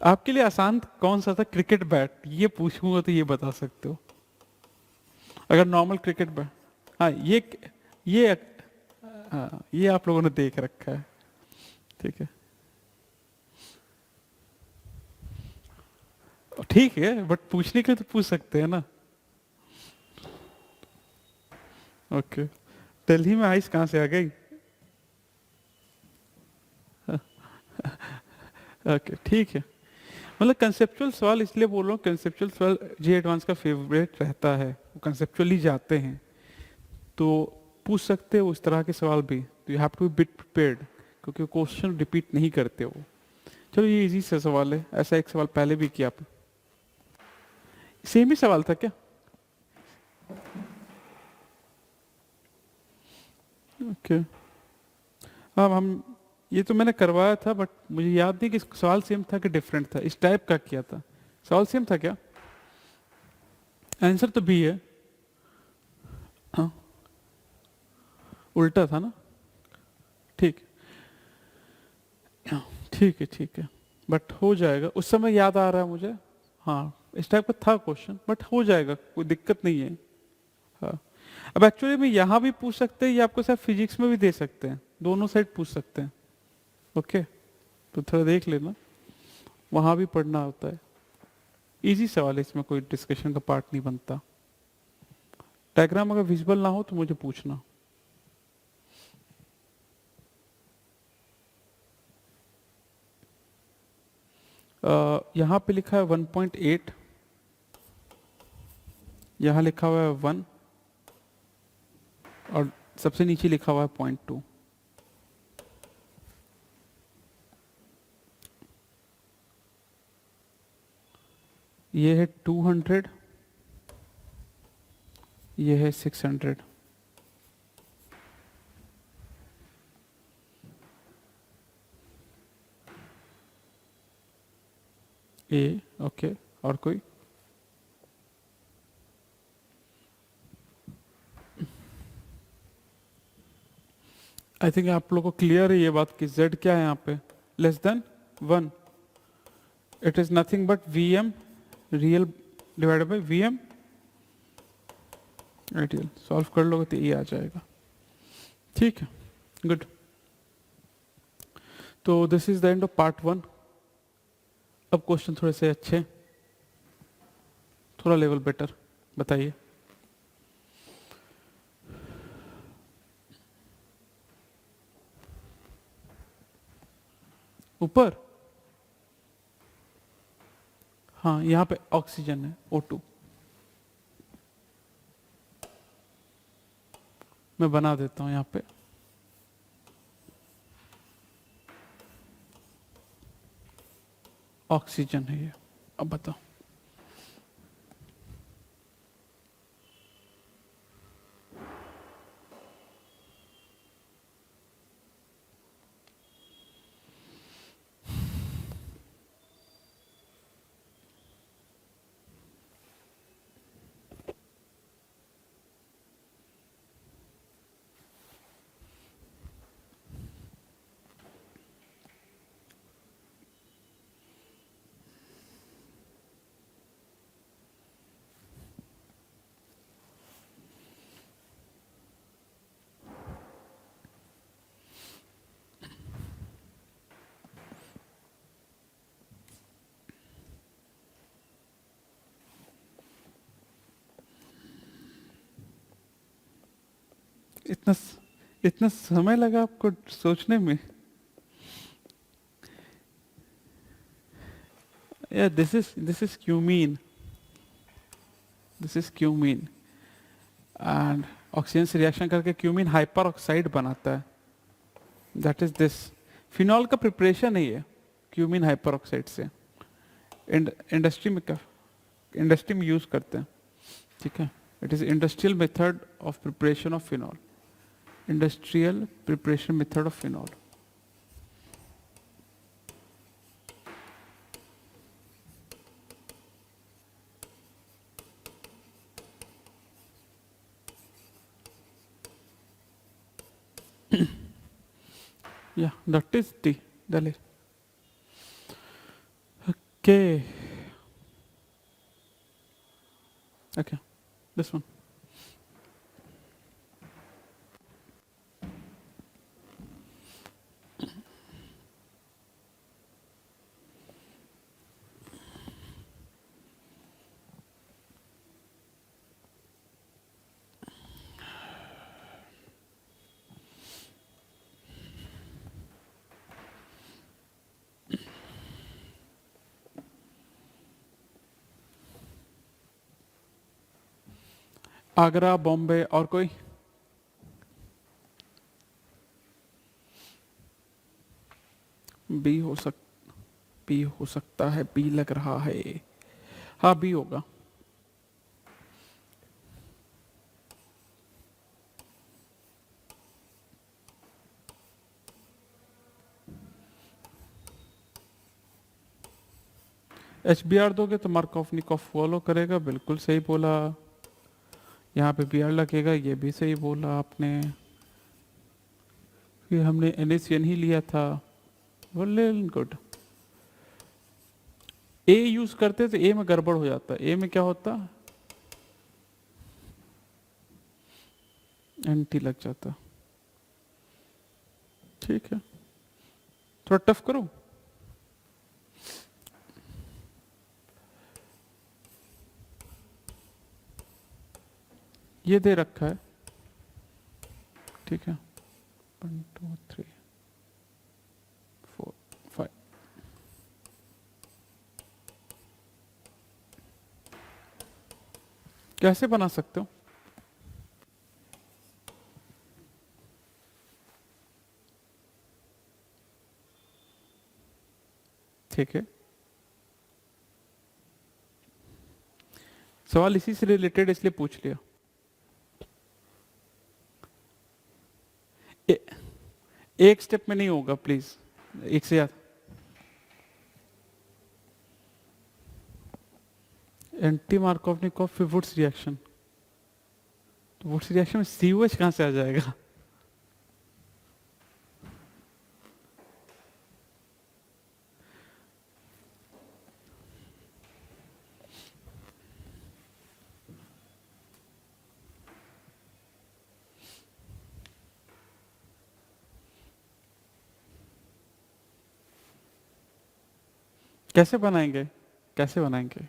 आपके लिए आसान कौन सा था? क्रिकेट बैट, ये पूछूंगा तो ये बता सकते हो अगर नॉर्मल क्रिकेट बैट। हाँ ये हाँ, ये आप लोगों ने देख रखा है, ठीक है। ठीक है, बट पूछने के लिए तो पूछ सकते हैं ना। ओके, दिल्ली में आइस कहाँ से आ गई? ओके, ठीक है। मतलब कंसेप्चुअल सवाल इसलिए बोल रहा हूँ, कंसेप्चुअल सवाल JEE एडवांस का फेवरेट रहता है, वो कंसेप्चुअली जाते हैं, तो पूछ सकते हो उस तरह के सवाल भी। तो you have to be bit prepared, क्योंकि क्वेश्चन रिपीट नहीं करते वो। चलो ये इजी सा सवाल है, ऐसा एक सवाल पहले भी किया आपने। सेम ही सवाल था क्या? ओके। अब हम, ये तो मैंने करवाया था बट मुझे याद नहीं कि सवाल सेम था कि डिफरेंट था, इस टाइप का किया था। सवाल सेम था क्या? आंसर तो बी है। हाँ, उल्टा था ना। ठीक, ठीक है, ठीक है। बट हो जाएगा, उस समय याद आ रहा है मुझे। हाँ, इस टाइप का था क्वेश्चन, बट हो जाएगा, कोई दिक्कत नहीं है। हाँ। अब एक्चुअली में यहाँ भी पूछ सकते हैं, ये आपको शायद फिजिक्स में भी दे सकते हैं, दोनों साइड पूछ सकते हैं। ओके, तो थोड़ा देख लेना, वहाँ भी पढ़ना होता है। इजी सवाल है, इसमें कोई डिस्कशन का पार्ट नहीं बनता। डायग्राम अगर विजिबल ना हो तो मुझे पूछना। यहाँ पे लिखा है 1.8, यहाँ लिखा हुआ है 1, और सबसे नीचे लिखा हुआ है 0.2। ये है 200, ये है 600। ए, ओके। और कोई? आई थिंक आप लोगों को क्लियर है ये बात कि z क्या है यहाँ पे, less than 1। It is nothing but vm real divided by vm ideal. Solve कर लोगे तो ये आ जाएगा। ठीक है, गुड। तो this is the end of part 1। अब क्वेश्चन थोड़े से अच्छे, थोड़ा लेवल बेटर, बताइए। ऊपर, हाँ, यहाँ पे ऑक्सीजन है O2। मैं बना देता हूँ यहाँ पे। ऑक्सीजन है ये। अब बताओ। इतना इतना समय लगा आपको सोचने में? Yeah, this is cumene. This is cumene. And oxygen से रिएक्शन करके क्यूमीन हाइपर ऑक्साइड बनाता है। That is this. फिनॉल का प्रिपरेशन है ये, क्यूमीन हाइपर ऑक्साइड से। इंडस्ट्री में यूज करते हैं। ठीक है, it is industrial method of preparation of phenol. Industrial preparation method of phenol. Yeah, that is the Delhi. Okay. Okay, this one. Agra, Bombay, और कोई? बी हो सकता है, बी लग रहा है। हाँ, बी होगा। एच बी आर दोगे तो मार्कोवनिकोव फॉलो करेगा, बिल्कुल सही बोला। यहाँ पे बी आर लगेगा, ये भी सही बोला आपने। फिर हमने NaCN ही लिया था, वेल गुड। ए यूज करते तो ए में गड़बड़ हो जाता। ए में क्या होता, एंटी लग जाता। ठीक है, थोड़ा टफ करो। ये दे रखा है, ठीक है, 1 2 3 4 5। कैसे बना सकते हो? ठीक है, सवाल इसी से रिलेटेड इसलिए पूछ लिया। एक स्टेप में नहीं होगा प्लीज, एक से ज्यादा। एंटी मार्कोवनिकोव फिर वुड्स रिएक्शन, तो वुड्स रिएक्शन में COH कहां से आ जाएगा? कैसे बनाएंगे, कैसे बनाएंगे?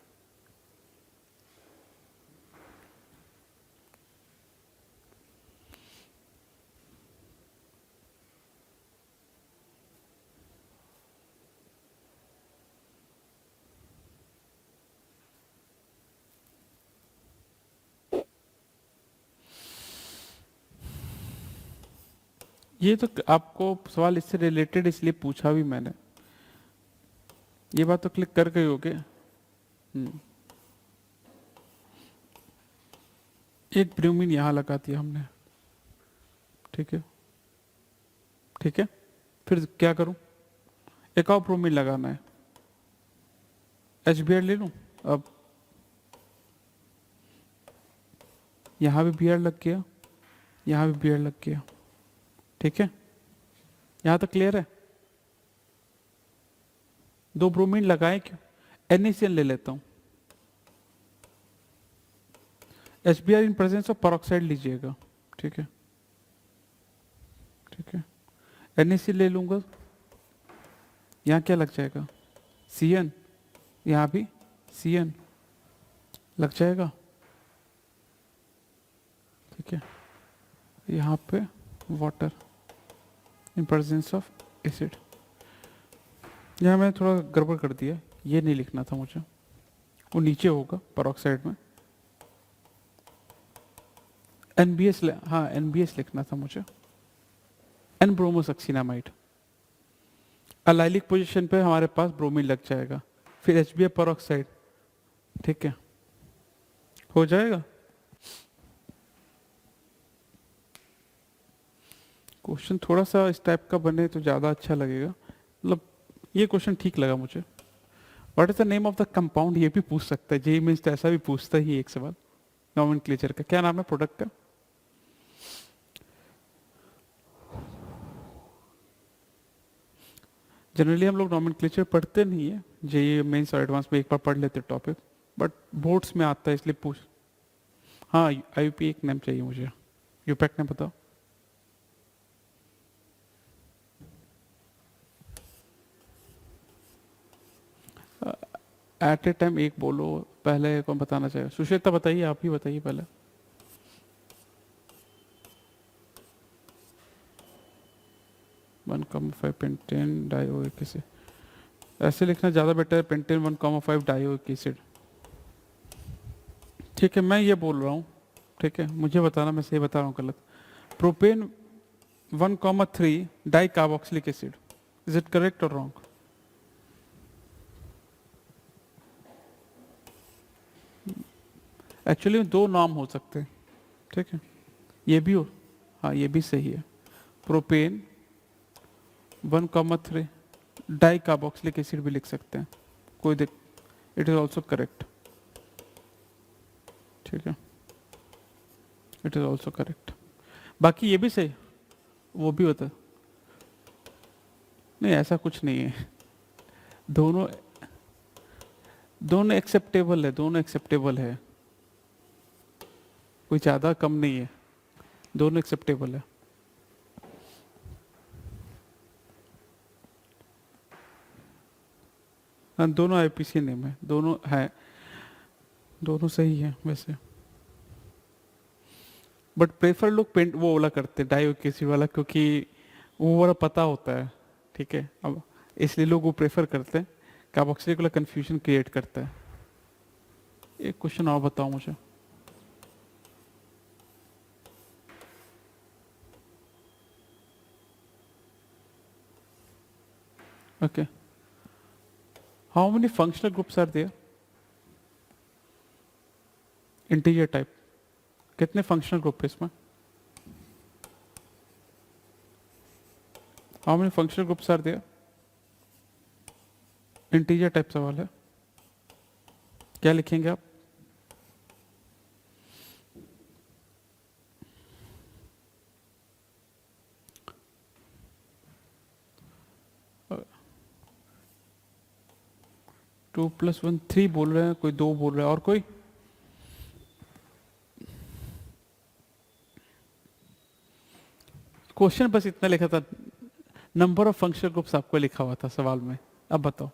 ये तो आपको सवाल इससे रिलेटेड इसलिए पूछा भी मैंने, ये बात तो क्लिक कर गए होगे। एक ब्रोमीन यहां लगा दिया हमने, ठीक है, ठीक है। फिर क्या करूं? एक और ब्रोमीन लगाना है, HBr ले लूं। अब यहां भी Br लग गया, यहां भी Br लग गया, ठीक है। यहां तक क्लियर है? दो ब्रोमीन लगाए क्यों? NaCN ले लेता हूं। HBr in presence of peroxide लीजिएगा, ठीक है, ठीक है। NaCN ले लूंगा, यहाँ क्या लग जाएगा? CN, यहाँ भी CN लग जाएगा, ठीक है। यहाँ पे water in presence of acid. यहाँ मैंने थोड़ा गड़बड़ कर दिया, ये नहीं लिखना था मुझे, वो नीचे होगा पेरोक्साइड में। NBS हाँ NBS लिखना था मुझे, N ब्रोमोसक्सिनामाइड। अलाइलिक पोजीशन पे हमारे पास ब्रोमीन लग जाएगा, फिर HBr पेरोक्साइड, ठीक है, हो जाएगा। क्वेश्चन थोड़ा सा इस टाइप का बने तो ज़्यादा अच्छा लगेगा, मतलब ये क्वेश्चन ठीक लगा मुझे। What is the name of the compound, ये भी पूछ सकता है। जेई मीन्स तो ऐसा भी पूछता ही एक सवाल। नॉमेनक्लेचर का क्या नाम है प्रोडक्ट का? जनरली हम लोग नॉमेनक्लेचर पढ़ते नहीं है, जेई मेंस और एडवांस में एक बार पढ़ लेते टॉपिक, बट बोर्ड्स में आता है इसलिए पूछ। हाँ IUP एक नेम चाहिए मुझे, यूपैक नेम बताओ। एट ए टाइम एक बोलो, पहले कौन बताना चाहिए? सुश्वेता बताइए, आप ही बताइए पहले। One comma 5 pentane dioic acid, ऐसे लिखना ज़्यादा बेटर है, पेंटेन 1,5 डाइओइक एसिड, ठीक है। मैं ये बोल रहा हूँ, ठीक है, मुझे बताना मैं सही बता रहा हूँ गलत। Propane 1,3 di carboxylic acid, is it correct और रॉन्ग? एक्चुअली दो नाम हो सकते हैं, ठीक है, ये भी हो, हाँ ये भी सही है। प्रोपेन 1,3 डाई कार्बोक्सिलिक एसिड भी लिख सकते हैं, कोई दिक इट इज ऑल्सो करेक्ट, ठीक है, इट इज ऑल्सो करेक्ट। बाकी ये भी सही, वो भी होता है। नहीं ऐसा कुछ नहीं है, दोनों दोनों एक्सेप्टेबल है, दोनों एक्सेप्टेबल है, कोई ज़्यादा कम नहीं है, दोनों एक्सेप्टेबल है। हाँ दोनों आईपीसी नेम है, दोनों है, दोनों सही है वैसे। बट प्रेफर लोग पेंट वो वाला करते हैं, डाईओकेसी वाला, क्योंकि वो वाला पता होता है, ठीक है, अब इसलिए लोग वो प्रेफर करते हैं। कार्बोक्सिलिक वाला कंफ्यूजन क्रिएट करता है। एक क्वेश्चन और बताओ मुझे। Okay, how many functional groups are there? Integer type, कितने फंक्शनल ग्रुप है इसमें? How many functional groups are there? Integer type सवाल है, क्या लिखेंगे आप? टू प्लस वन, 3 बोल रहे हैं, कोई 2 बोल रहा है, और कोई? क्वेश्चन बस इतना लिखा था, नंबर ऑफ फंक्शनल ग्रुप्स आपको लिखा हुआ था सवाल में। अब बताओ,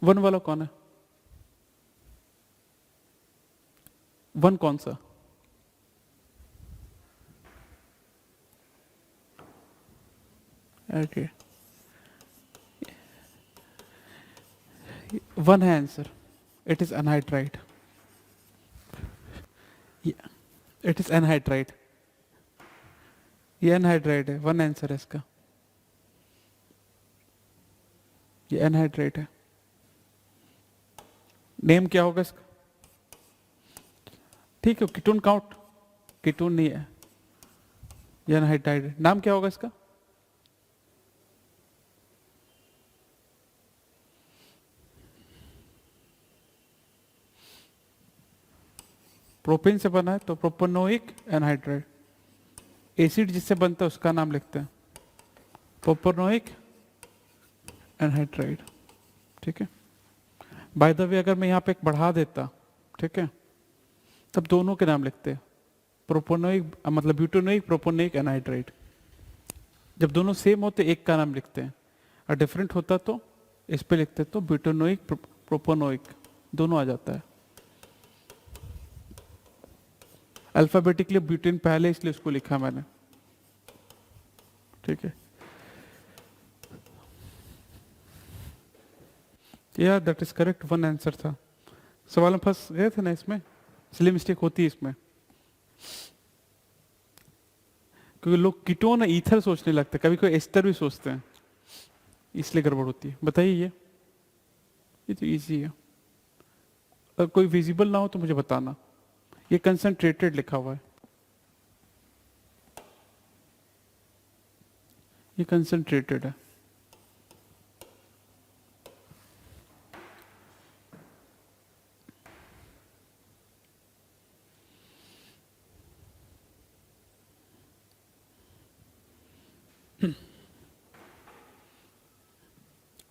वन वाला कौन है? वन कौन सा? ओके, वन है answer, it is anhydride, it is anhydride, ये अनहाइड्राइड है, वन आंसर है इसका, ये अनहाइड्राइड है। नेम क्या होगा इसका? ठीक है, कीटोन काउंट, कीटोन नहीं है, ये अनहाइड्राइड है। नाम क्या होगा इसका? प्रोपेन से बना है तो प्रोपेनोइक एनहाइड्राइड। एसिड जिससे बनता है उसका नाम लिखते हैं, प्रोपेनोइक एनहाइड्राइड, ठीक है। बाय द वे अगर मैं यहाँ पे एक बढ़ा देता, ठीक है, तब दोनों के नाम लिखते हैं, प्रोपेनोइक मतलब ब्यूटेनोइक प्रोपेनोइक एनहाइड्राइड। जब दोनों सेम होते एक का नाम लिखते हैं, और डिफरेंट होता तो इस पे लिखते तो ब्यूटेनोइक प्रोपेनोइक, दोनों आ जाता है। अल्फाबेटिकली ब्यूटेन पहले इसलिए उसको लिखा मैंने, ठीक है। यार that is correct, one answer था। सवाल में फंस गए थे ना इसमें, इसलिए मिस्टेक होती है इसमें, क्योंकि लोग कीटोन ईथर सोचने लगते हैं, कभी कोई एस्टर भी सोचते हैं, इसलिए गड़बड़ होती है। बताइए, ये तो इजी है। अगर कोई विजिबल ना हो तो मुझे बताना। ये कंसंट्रेटेड लिखा हुआ है, ये कंसंट्रेटेड है।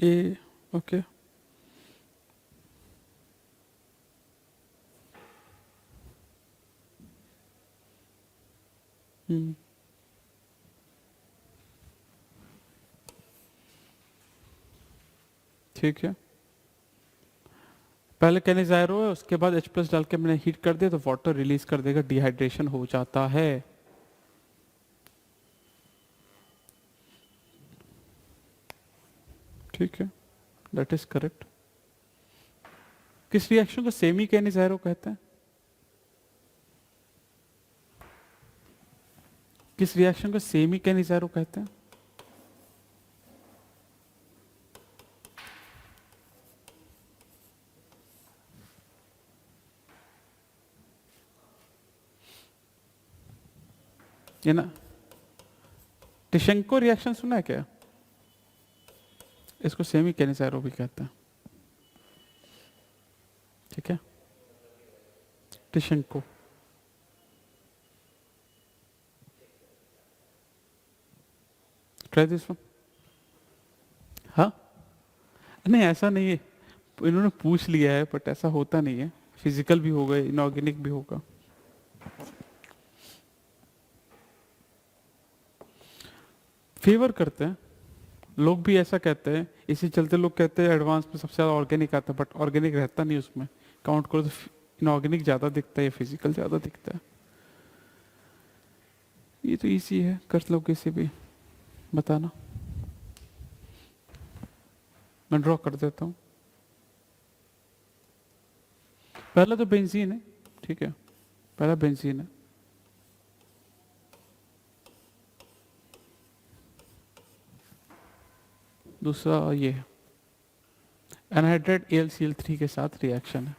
ए ओके, ठीक है। पहले कैनिजायरो है, उसके बाद H प्लस डाल के मैंने हीट कर दिया तो वाटर रिलीज कर देगा, डिहाइड्रेशन हो जाता है। ठीक है, दैट इज करेक्ट। किस रिएक्शन को सेमी कैनिजायरो कहते हैं? किस रिएक्शन को सेमी कैनिजायरो कहते हैं? ये ना, टिशेंको रिएक्शन सुना है क्या? इसको सेमी कैनिसायरो भी कहते हैं, ठीक है। टिशेंको, ट्राई दिस वन। हाँ, नहीं ऐसा नहीं है, इन्होंने पूछ लिया है बट ऐसा होता नहीं है, फिजिकल भी होगा, इनऑर्गेनिक भी होगा। फेवर करते हैं लोग भी, ऐसा कहते हैं, इसी चलते लोग कहते हैं एडवांस में सबसे ज़्यादा ऑर्गेनिक आता है, बट ऑर्गेनिक रहता नहीं उसमें, काउंट करो तो इनऑर्गेनिक ज़्यादा दिखता है, फिजिकल ज़्यादा दिखता है। ये तो इजी है, कर लो किसी भी, बताना। मैं ड्रॉ कर देता हूँ। पहला तो बेंजीन है, ठीक है, पहला बेंजीन है। दूसरा ये है, एनहाइड्रेट AlCl3 के साथ रिएक्शन है,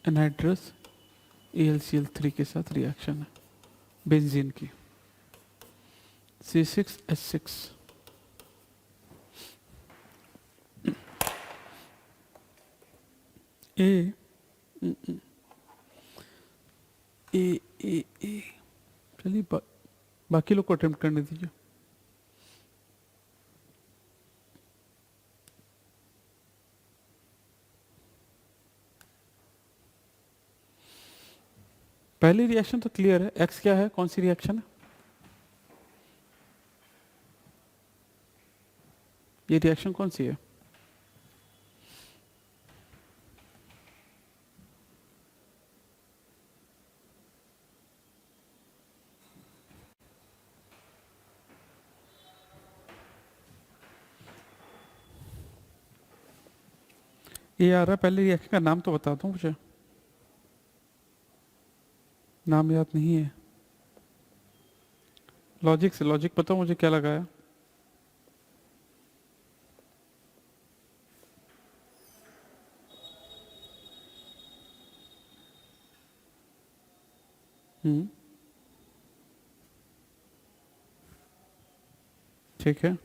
एनहाइड्रस AlCl3 के साथ रिएक्शन है बेंजीन की, C6H6। ए ए ए ए चलिए बाकी लोग को अटेम्प्ट करने दीजिए। पहली रिएक्शन तो क्लियर है, एक्स क्या है, कौन सी रिएक्शन है, ये रिएक्शन कौन सी है, ये आ रहा है। पहले रिएक्शन का नाम तो बता दो मुझे, नाम याद नहीं है। लॉजिक से, लॉजिक बताओ मुझे क्या लगाया। ठीक है,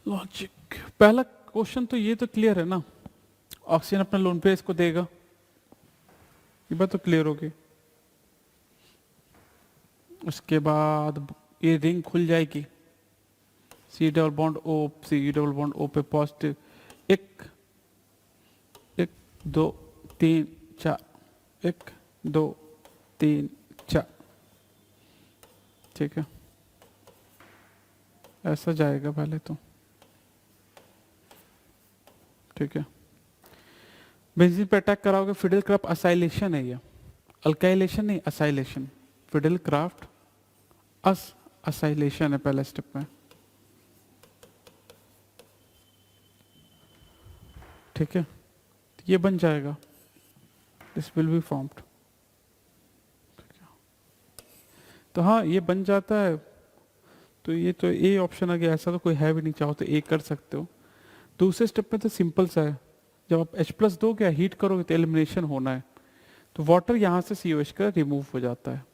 लॉजिक। पहला क्वेश्चन तो ये तो क्लियर है ना, ऑक्सीजन अपना लोन पे इसको देगा, ये बात तो क्लियर होगी। उसके बाद ये रिंग खुल जाएगी, C double bond O, C double bond O पे पॉजिटिव, एक एक दो तीन चार, एक दो तीन चार, ठीक है, ऐसा जाएगा पहले तो, ठीक है। बेंजीन पे अटैक कराओगे, फिडेल क्राफ्ट असाइलेशन है ये, अल्काइलेशन नहीं, असाइलेशन। फिडेल क्राफ्ट असाइलेशन है पहले स्टेप में, ठीक है, ये बन जाएगा, दिस विल बी फॉर्म्ड। तो हाँ ये बन जाता है, तो ये तो ए ऑप्शन आ गया, ऐसा तो कोई है भी नहीं, चाहो तो ए कर सकते हो। दूसरे स्टेप में तो सिंपल सा है, जब आप H+ दोगे या हीट करोगे तो एलिमिनेशन होना है, तो वाटर यहाँ से COH का रिमूव हो जाता है।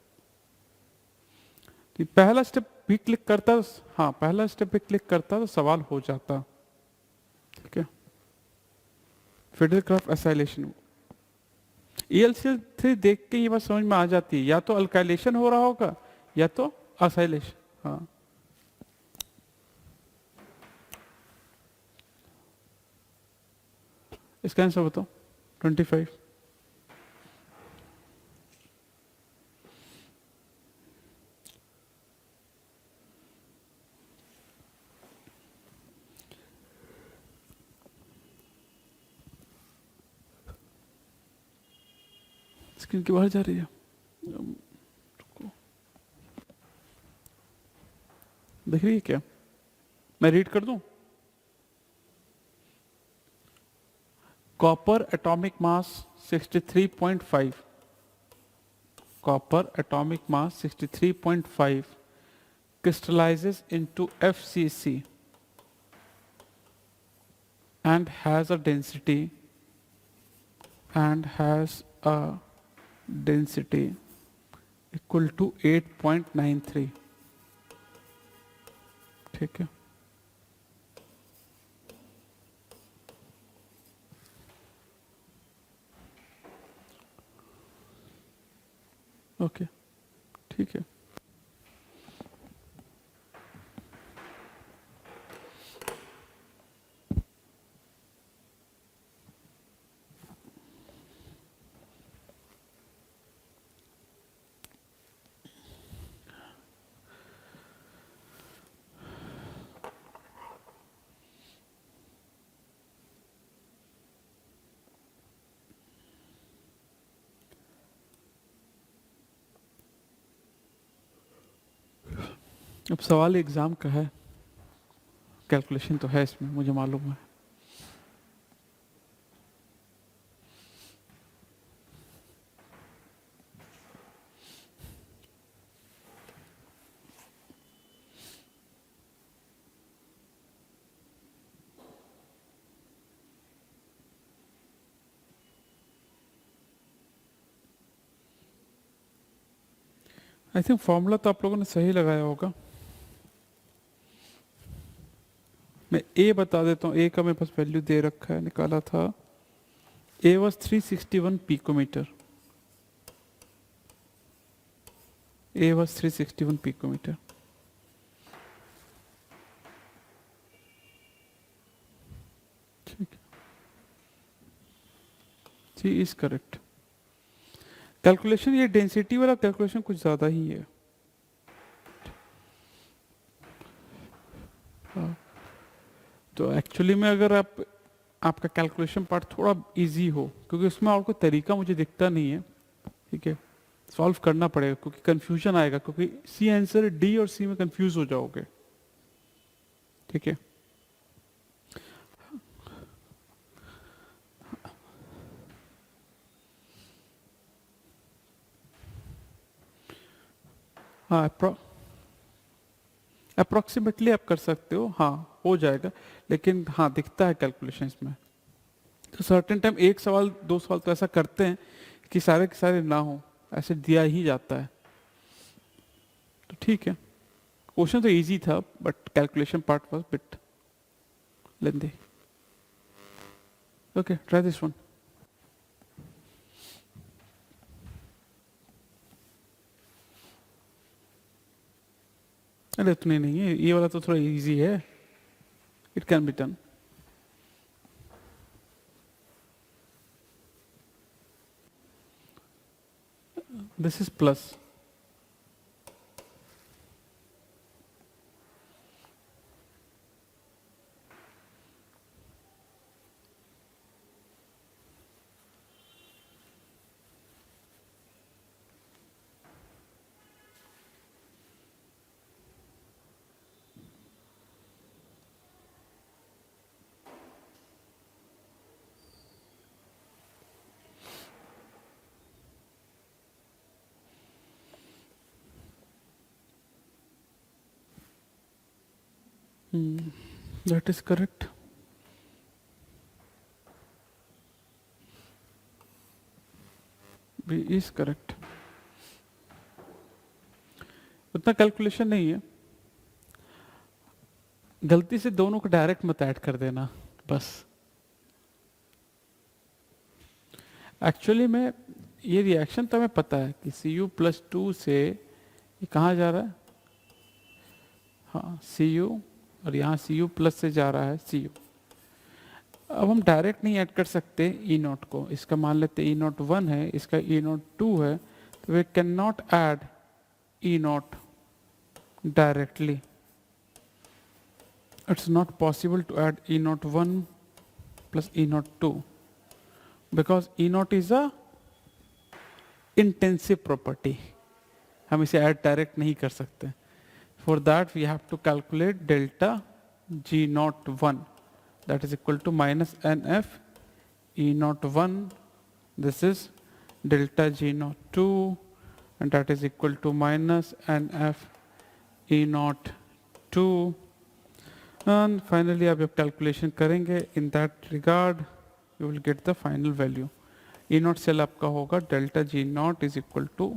तो पहला स्टेप भी क्लिक करता, हाँ पहला स्टेप भी क्लिक करता तो सवाल हो जाता, ठीक है। फिडेल क्राफ्ट असाइलेशन, AlCl3 देख के ये बात समझ में आ जाती है, या तो अल्काइलेशन हो रहा होगा या तो असाइलेशन। हाँ इसका आंसर बताओ, 25। स्क्रीन के बाहर जा रही है, देख रही है क्या, मैं रीड कर दूं। Copper atomic mass 63.5, copper, atomic mass 63.5, crystallizes into FCC and has a density equal to 8.93. ठीक है, ओके, ठीक है। अब सवाल एग्जाम का है, कैलकुलेशन तो है इसमें, मुझे मालूम है। आई थिंक फॉर्मूला तो आप लोगों ने सही लगाया होगा। मैं ए बता देता हूँ, ए का मेरे पास वैल्यू दे रखा है, निकाला था। A was 361 picometre, A was 361 picometre. ठीक है, सी इज करेक्ट। कैलकुलेशन, ये डेंसिटी वाला कैलकुलेशन कुछ ज़्यादा ही है। तो एक्चुअली में अगर आपका कैलकुलेशन पार्ट थोड़ा इजी हो, क्योंकि उसमें और कोई तरीका मुझे दिखता नहीं है, ठीक है, सॉल्व करना पड़ेगा, क्योंकि कंफ्यूजन आएगा, क्योंकि सी आंसर डी और सी में कंफ्यूज हो जाओगे। ठीक है, हाँ, अप्रोक्सीमेटली आप कर सकते हो, हाँ हो जाएगा, लेकिन हाँ दिखता है कैलकुलेशन इसमें। तो सर्टेन टाइम एक सवाल दो सवाल तो ऐसा करते हैं कि सारे के सारे ना हो, ऐसे दिया ही जाता है। तो ठीक है, क्वेश्चन तो इजी था, but calculation part was bit lengthy. Okay, try this one. अरे उतने नहीं है, ये वाला तो थोड़ा इजी है, it can be done. This is plus, that is correct. B is correct. उतना कैलकुलेशन नहीं है, गलती से दोनों को डायरेक्ट मत ऐड कर देना बस। एक्चुअली में ये रिएक्शन तो हमें पता है कि Cu+2 से ये कहाँ जा रहा है, हाँ Cu, और यहाँ Cu+ से जा रहा है Cu। अब हम डायरेक्ट नहीं ऐड कर सकते E0 को, इसका मान लेते E0 1 है, इसका E0 2 है, तो we can not add E0 directly. It's not possible to add E0 1 plus E0 2 because E0 is a intensive property. हम इसे add direct नहीं कर सकते. For that we have to calculate delta G0 1, that is equal to minus NF E0 1. This is delta G0 2 and that is equal to minus NF E naught 2. And finally आप जब calculation करेंगे in that regard you will get the final value. E naught cell आपका होगा delta G naught is equal to,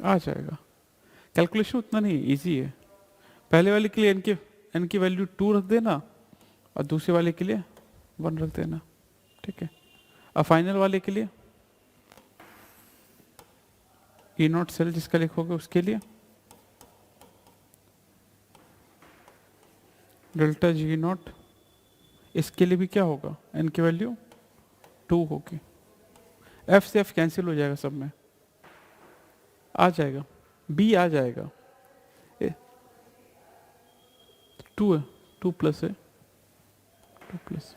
आ जाएगा. Calculation उतना नहीं easy है. पहले वाले के लिए n की वैल्यू 2 रख देना और दूसरे वाले के लिए 1 रख देना. ठीक है. अब फाइनल वाले के लिए E नॉट सेल जिसका लिखोगे उसके लिए डेल्टा G नॉट, इसके लिए भी क्या होगा, n की वैल्यू 2 होगी. f से f कैंसिल हो जाएगा, सब में आ जाएगा, b आ जाएगा. 2 है, 2 प्लस है, 2 प्लस.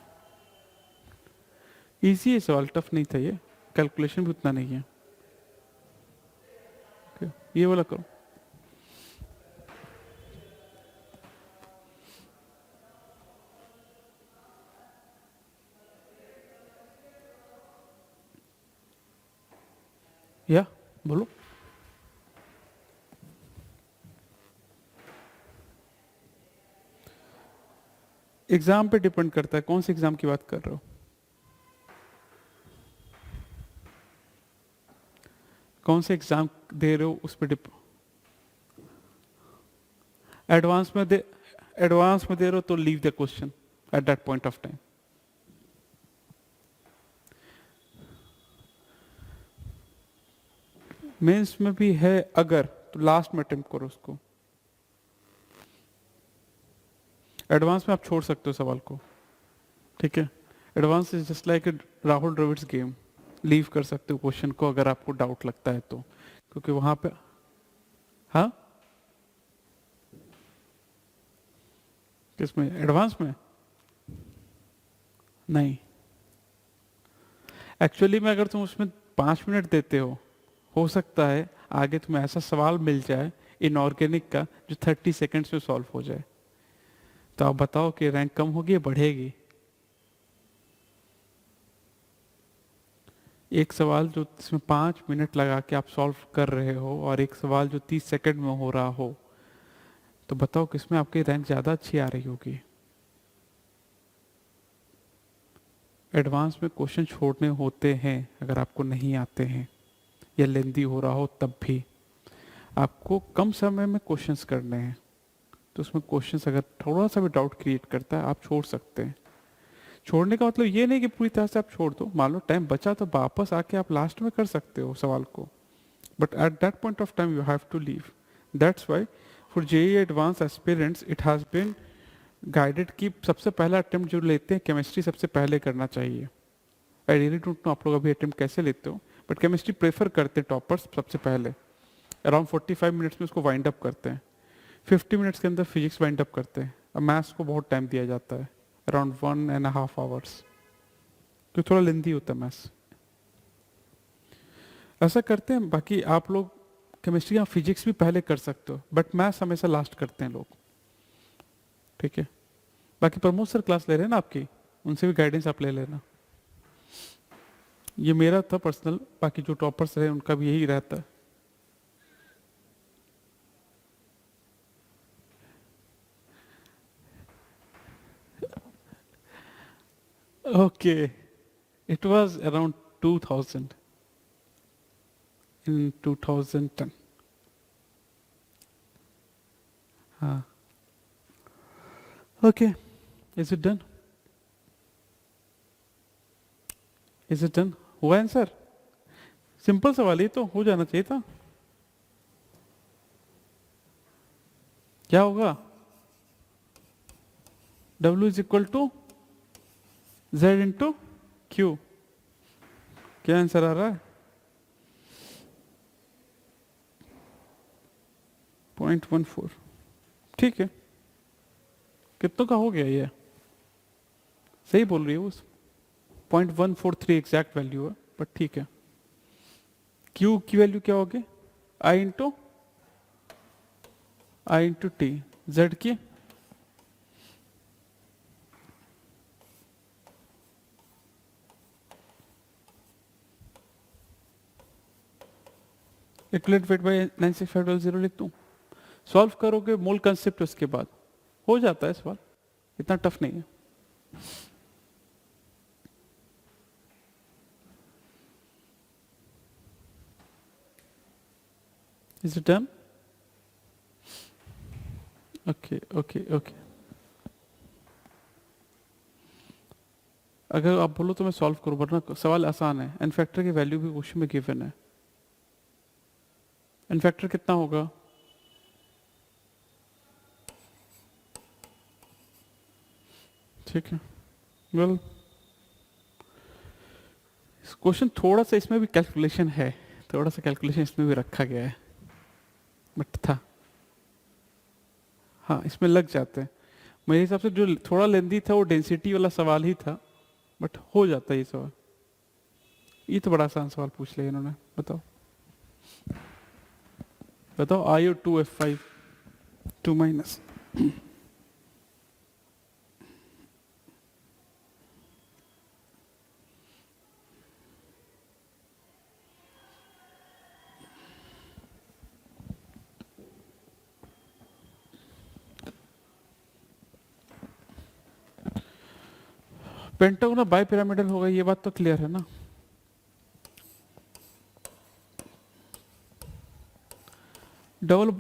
इजी है सवाल, टफ नहीं था ये. कैलकुलेशन भी उतना नहीं है. okay. ये वाला करो. या बोलो. एग्जाम पे डिपेंड करता है, कौन से एग्जाम की बात कर रहे हो. कौन से एग्जाम दे रहे हो उस पर एडवांस में दे रहे हो तो leave the question at that point of time. Mains में भी है अगर, तो लास्ट में अटेम्प्ट करो उसको. एडवांस में आप छोड़ सकते हो सवाल को. ठीक है. Advance is just like Rahul Dravids game. Leave कर सकते हो क्वेश्चन को अगर आपको डाउट लगता है तो, क्योंकि वहां पे. हाँ, किसमें, एडवांस में नहीं. एक्चुअली में अगर तुम उसमें 5 मिनट देते हो सकता है आगे तुम्हें ऐसा सवाल मिल जाए इनऑर्गेनिक का जो 30 सेकंड्स में सॉल्व हो जाए. तो आप बताओ कि रैंक कम होगी या बढ़ेगी. एक सवाल जो इसमें 5 मिनट लगा के आप सॉल्व कर रहे हो और एक सवाल जो 30 सेकंड में हो रहा हो, तो बताओ किसमें आपकी रैंक ज़्यादा अच्छी आ रही होगी. एडवांस में क्वेश्चन छोड़ने होते हैं अगर आपको नहीं आते हैं या लेंदी हो रहा हो, तब भी आपको कम समय में क्वेश्चंस करने हैं. तो उसमें क्वेश्चंस अगर थोड़ा सा भी डाउट क्रिएट करता है आप छोड़ सकते हैं. छोड़ने का मतलब ये नहीं कि पूरी तरह से आप छोड़ दो. मान लो टाइम बचा तो वापस आके आप लास्ट में कर सकते हो सवाल को, but at that point of time you have to leave. That's why for JEE advance aspirants it has been guided कि सबसे पहला अटेम्प्ट जो लेते हैं केमिस्ट्री सबसे पहले करना चाहिए. आई रियली डोंट नो आप लोग अभी अटेम्प्ट कैसे लेते हो, बट केमिस्ट्री प्रेफर करते हैं टॉपर्स सबसे पहले. अराउंड 45 मिनट्स में उसको वाइंड अप करते हैं. 50 मिनट्स के अंदर फिजिक्स वाइंड अप करते हैं. अब मैथ्स को बहुत टाइम दिया जाता है, अराउंड 1.5 आवर्स, क्योंकि थोड़ा लेंदी होता है मैथ्स. ऐसा करते हैं. बाकी आप लोग केमिस्ट्री या फिजिक्स भी पहले कर सकते हो, बट मैथ्स हमेशा लास्ट करते हैं लोग. ठीक है. बाकी प्रमोद सर क्लास ले रहे हैं ना आपकी, उनसे भी गाइडेंस आप ले लेना. ये मेरा था पर्सनल, बाकी जो टॉपर्स रहे उनका भी यही रहता है. Okay, it was around 2000, in 2010. Okay, is it done? Is it done? हुआ आंसर? सिंपल सवाल ही तो हो जाना चाहिए था. क्या होगा? W is equal to Z into Q. क्या आंसर आ रहा है? 0.14. ठीक है. कितनों का हो गया ये? सही बोल रही है वो. 0.143 एग्जैक्ट वैल्यू है, बट ठीक है. Q की वैल्यू क्या होगी? I into T. Z की इक्विवेलेंट वेट बाय 96500 लिख दूं, सॉल्व करोगे मोल कंसेप्ट उसके बाद हो जाता है सवाल, इतना टफ नहीं है। Is it done? Okay okay okay, अगर आप बोलो तो मैं सॉल्व करूं, वरना सवाल आसान है। एन फैक्टर की वैल्यू भी क्वेश्चन में गिवन है। एन फैक्टर कितना होगा? ठीक है, वेल क्वेश्चन थोड़ा सा इसमें भी कैलकुलेशन है, थोड़ा सा कैलकुलेशन इसमें भी रखा गया है, बट था, हाँ इसमें लग जाते हैं। मेरे हिसाब से जो थोड़ा लेंदी था वो डेंसिटी वाला सवाल ही था, बट हो जाता है ये सवाल। ये तो बड़ा आसान सवाल पूछ लिया इन्होंने। बताओ बताओ, आयो 2F5 2 minus, pentagon bi pyramidal होगा, ये बात तो क्लियर है ना। डबल,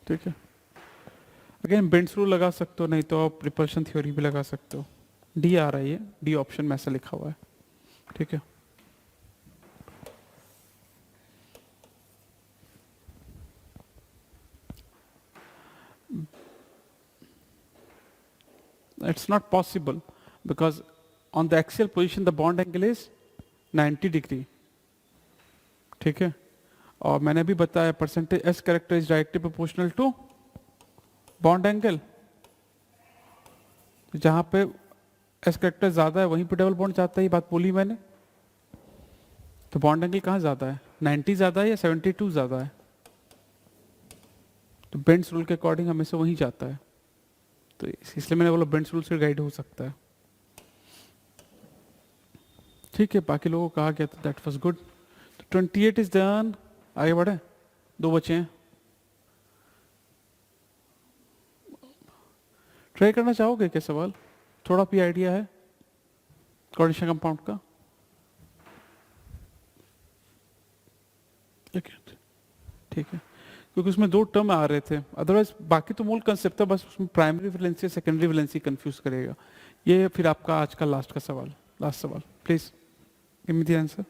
ठीक है, अगेन बेंड्स रूल लगा सकते हो, नहीं तो आप रिपल्शन थ्योरी भी लगा सकते हो। डी आ रहा है, ये डी ऑप्शन में ऐसा लिखा हुआ है, ठीक है। It's not possible because on the axial position the bond angle is 90 degree, ठीक है। और मैंने भी बताया percentage S character is directly proportional to bond angle, जहां पे एस कैरेक्टर ज्यादा है वहीं पे डबल बॉन्ड जाता है, ये बात बोली मैंने। तो बॉन्ड एंगल कहाँ ज्यादा है, 90 ज्यादा है या 72 ज्यादा है? तो बेंड्स रूल के अकॉर्डिंग हमेशा वहीं जाता है, तो इसलिए मैंने बोला बेंड्स रूल से गाइड हो सकता है, ठीक है। बाकी लोगों को कहा गया था, दैट वाज गुड। तो 28 इज डन, आगे बढ़े, दो बचे हैं। ट्राई करना चाहोगे क्या सवाल? थोड़ा भी आइडिया है कोऑर्डिनेशन कंपाउंड का? ठीक है, क्योंकि उसमें दो टर्म आ रहे थे, अदरवाइज बाकी तो मूल कंसेप्ट था, बस उसमें primary valency secondary valency confuse करेगा। ये फिर आपका आज का लास्ट का सवाल, लास्ट सवाल, please give me the answer.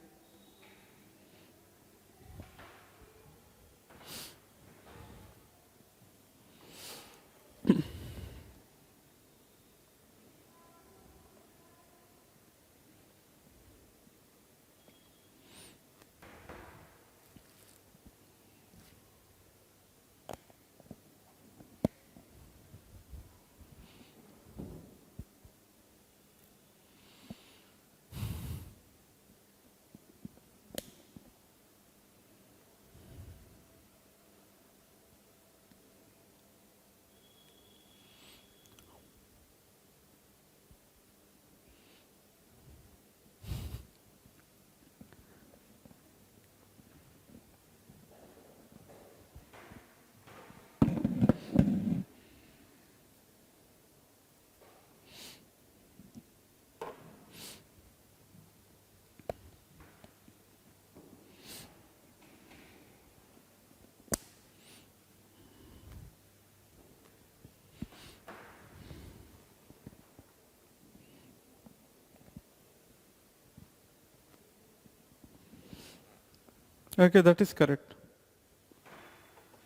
Okay, that is correct,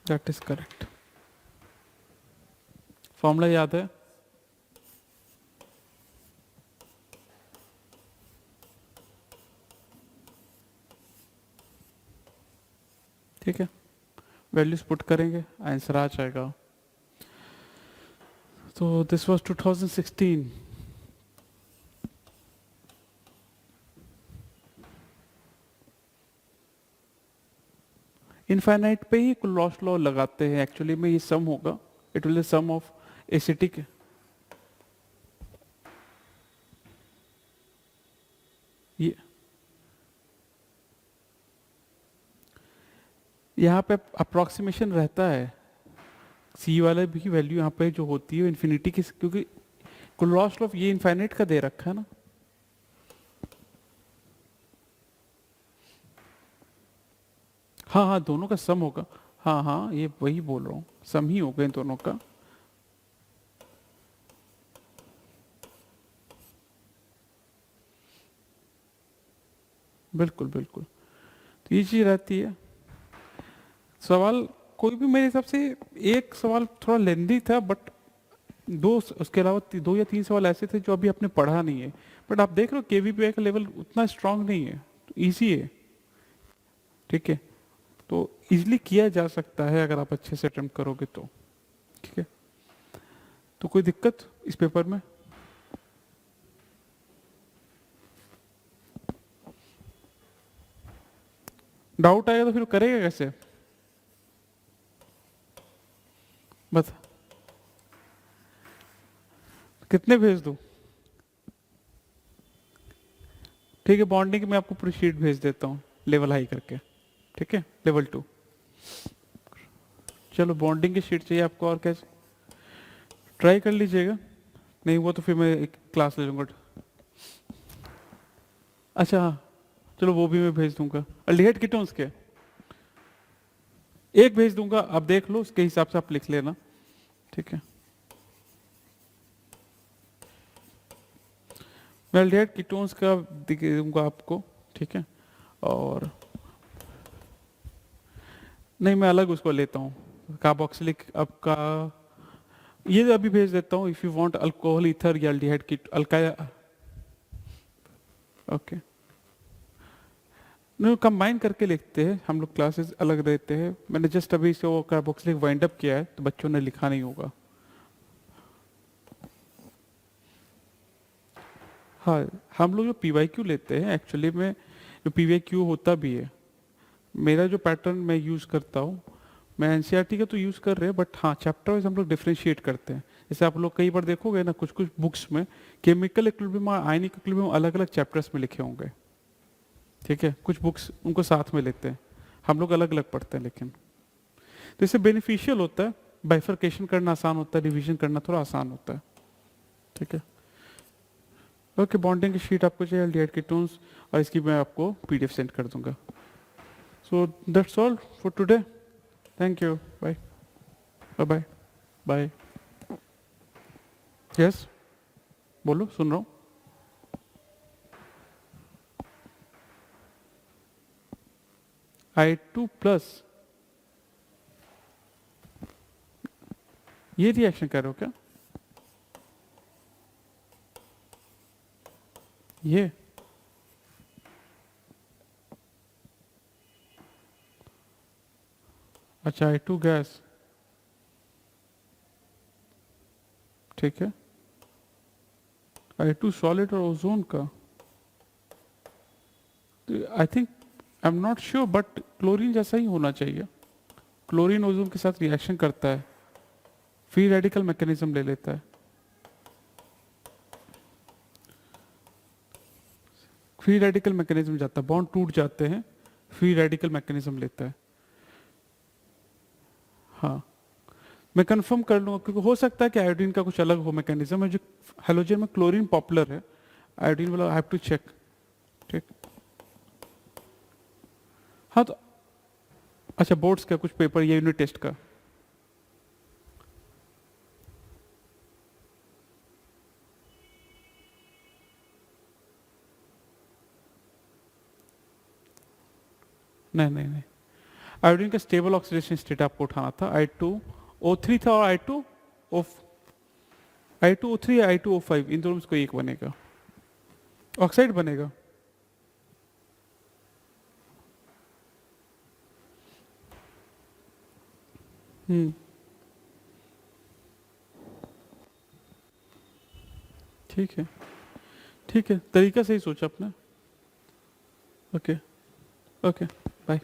that is correct. Formula याद है? ठीक है, वैल्यूज पुट करेंगे, आंसर आ जाएगा। तो दिस वाज 2016, इनफाइनाइट पे ही क्लोज लॉ लगाते हैं एक्चुअली में, ये सम होगा, it will sum of acetic, ये यहाँ पे अप्रोक्सीमेशन रहता है, सी वाले भी वैल्यू यहाँ पे जो होती है इन्फिनिटी की, क्योंकि क्लोज लॉ ये इनफाइनाइट का दे रखा है ना। हाँ हाँ, दोनों का सम होगा, हाँ हाँ ये वही बोल रहा हूँ, सम ही होगा इन दोनों का। बिल्कुल बिल्कुल, तो ये चीज रहती है। सवाल कोई भी मेरे हिसाब से, एक सवाल थोड़ा लेंदी था बट दो उसके अलावा दो या तीन सवाल ऐसे थे जो अभी आपने पढ़ा नहीं है, बट आप देख रहे हो केवीपीआई का लेवल उतना स्ट्रांग नहीं है, तो इजी है, ठीक है, तो इजीली किया जा सकता है अगर आप अच्छे से अटेम्प्ट करोगे तो, ठीक है। तो कोई दिक्कत इस पेपर में? डाउट आएगा तो फिर करेगा कैसे, बता, कितने भेज दूं? ठीक है, बॉन्डिंग में आपको पूरी शीट भेज देता हूँ लेवल हाई करके, ठीक है, लेवल 2। चलो बॉन्डिंग की शीट चाहिए आपको, और कैसे ट्राई कर लीजिएगा, नहीं हुआ तो फिर मैं एक क्लास ले लूँगा। अच्छा हाँ, चलो वो भी मैं भेज दूंगा, अल्डिहाइड कीटोन्स के एक भेज दूंगा, आप देख लो उसके हिसाब से आप लिख लेना, ठीक है। मैं अल्डिहाइड कीटोन्स का दूंगा आपको, ठीक है, और नहीं मैं अलग उसको लेता हूँ, कार्बोक्सिलिक आपका ये अभी भेज देता हूँ, if you want alcohol ether या अल्डिहाइड कीट अल्काया, ओके, नहीं कंबाइन करके लिखते हैं हम लोग, क्लासेस अलग रहते हैं, मैंने जस्ट अभी से वो कार्बोक्सिलिक वाइंड अप किया है तो बच्चों ने लिखा नहीं होगा। हाँ, हम लोग जो पीवाईक्यू लेते हैं एक्चुअली में, जो पीवाईक्यू होता भी है, मेरा जो पैटर्न मैं यूज़ करता हूँ, मैं एनसीईआरटी का तो यूज़ कर रहे हैं बट हाँ चैप्टर वाइज हम लोग डिफ्रेंशिएट करते हैं। जैसे आप लोग कई बार देखोगे ना कुछ कुछ बुक्स में केमिकल इक्विलिब्रियम और आयनिक इक्विलिब्रियम अलग अलग चैप्टर्स में लिखे होंगे, ठीक है, कुछ बुक्स उनको साथ में लेते हैं, हम लोग अलग अलग पढ़ते हैं, लेकिन तो इससे बेनिफिशियल होता है, बाइफर्केशन करना आसान होता है, डिवीजन करना थोड़ा आसान होता है, ठीक है। ओके, बॉन्डिंग की शीट आपको चाहिए, अल्डिहाइड कीटोन्स, और इसकी मैं आपको पीडीएफ सेंड कर दूंगा। So that's all for today, thank you, bye bye bye bye. Yes बोलो, सुन रहा हूँ। I2+, ये रिएक्शन कर रहे हो क्या? ये अच्छा, I2 गैस, ठीक है, I2 सॉलिड और ओजोन का, I think I am not sure but chlorine जैसा ही होना चाहिए, क्लोरीन ओजोन के साथ रिएक्शन करता है, फ्री रेडिकल मैकेनिज्म ले लेता है, फ्री रेडिकल मैकेनिज्म जाता है, बॉन्ड टूट जाते हैं, फ्री रेडिकल मैकेनिज्म लेता है। हाँ मैं कंफर्म कर लूंगा, क्योंकि हो सकता है कि आयोडीन का कुछ अलग हो मैकेनिज्म है, जो हेलोजन में क्लोरीन पॉपुलर है, आयोडीन वाला आई हैव टू चेक, ठीक। हाँ तो अच्छा, बोर्ड्स का कुछ पेपर या यूनिट टेस्ट का? नहीं नहीं नहीं, आयोडीन का स्टेबल ऑक्सीडेशन स्टेट आपको उठाना था, I2O3 था और I2O3 या I2O5, इन दोनों में से कोई एक बनेगा, ऑक्साइड बनेगा। ठीक है, ठीक है, तरीका सही सोचा आपने। Okay okay, bye.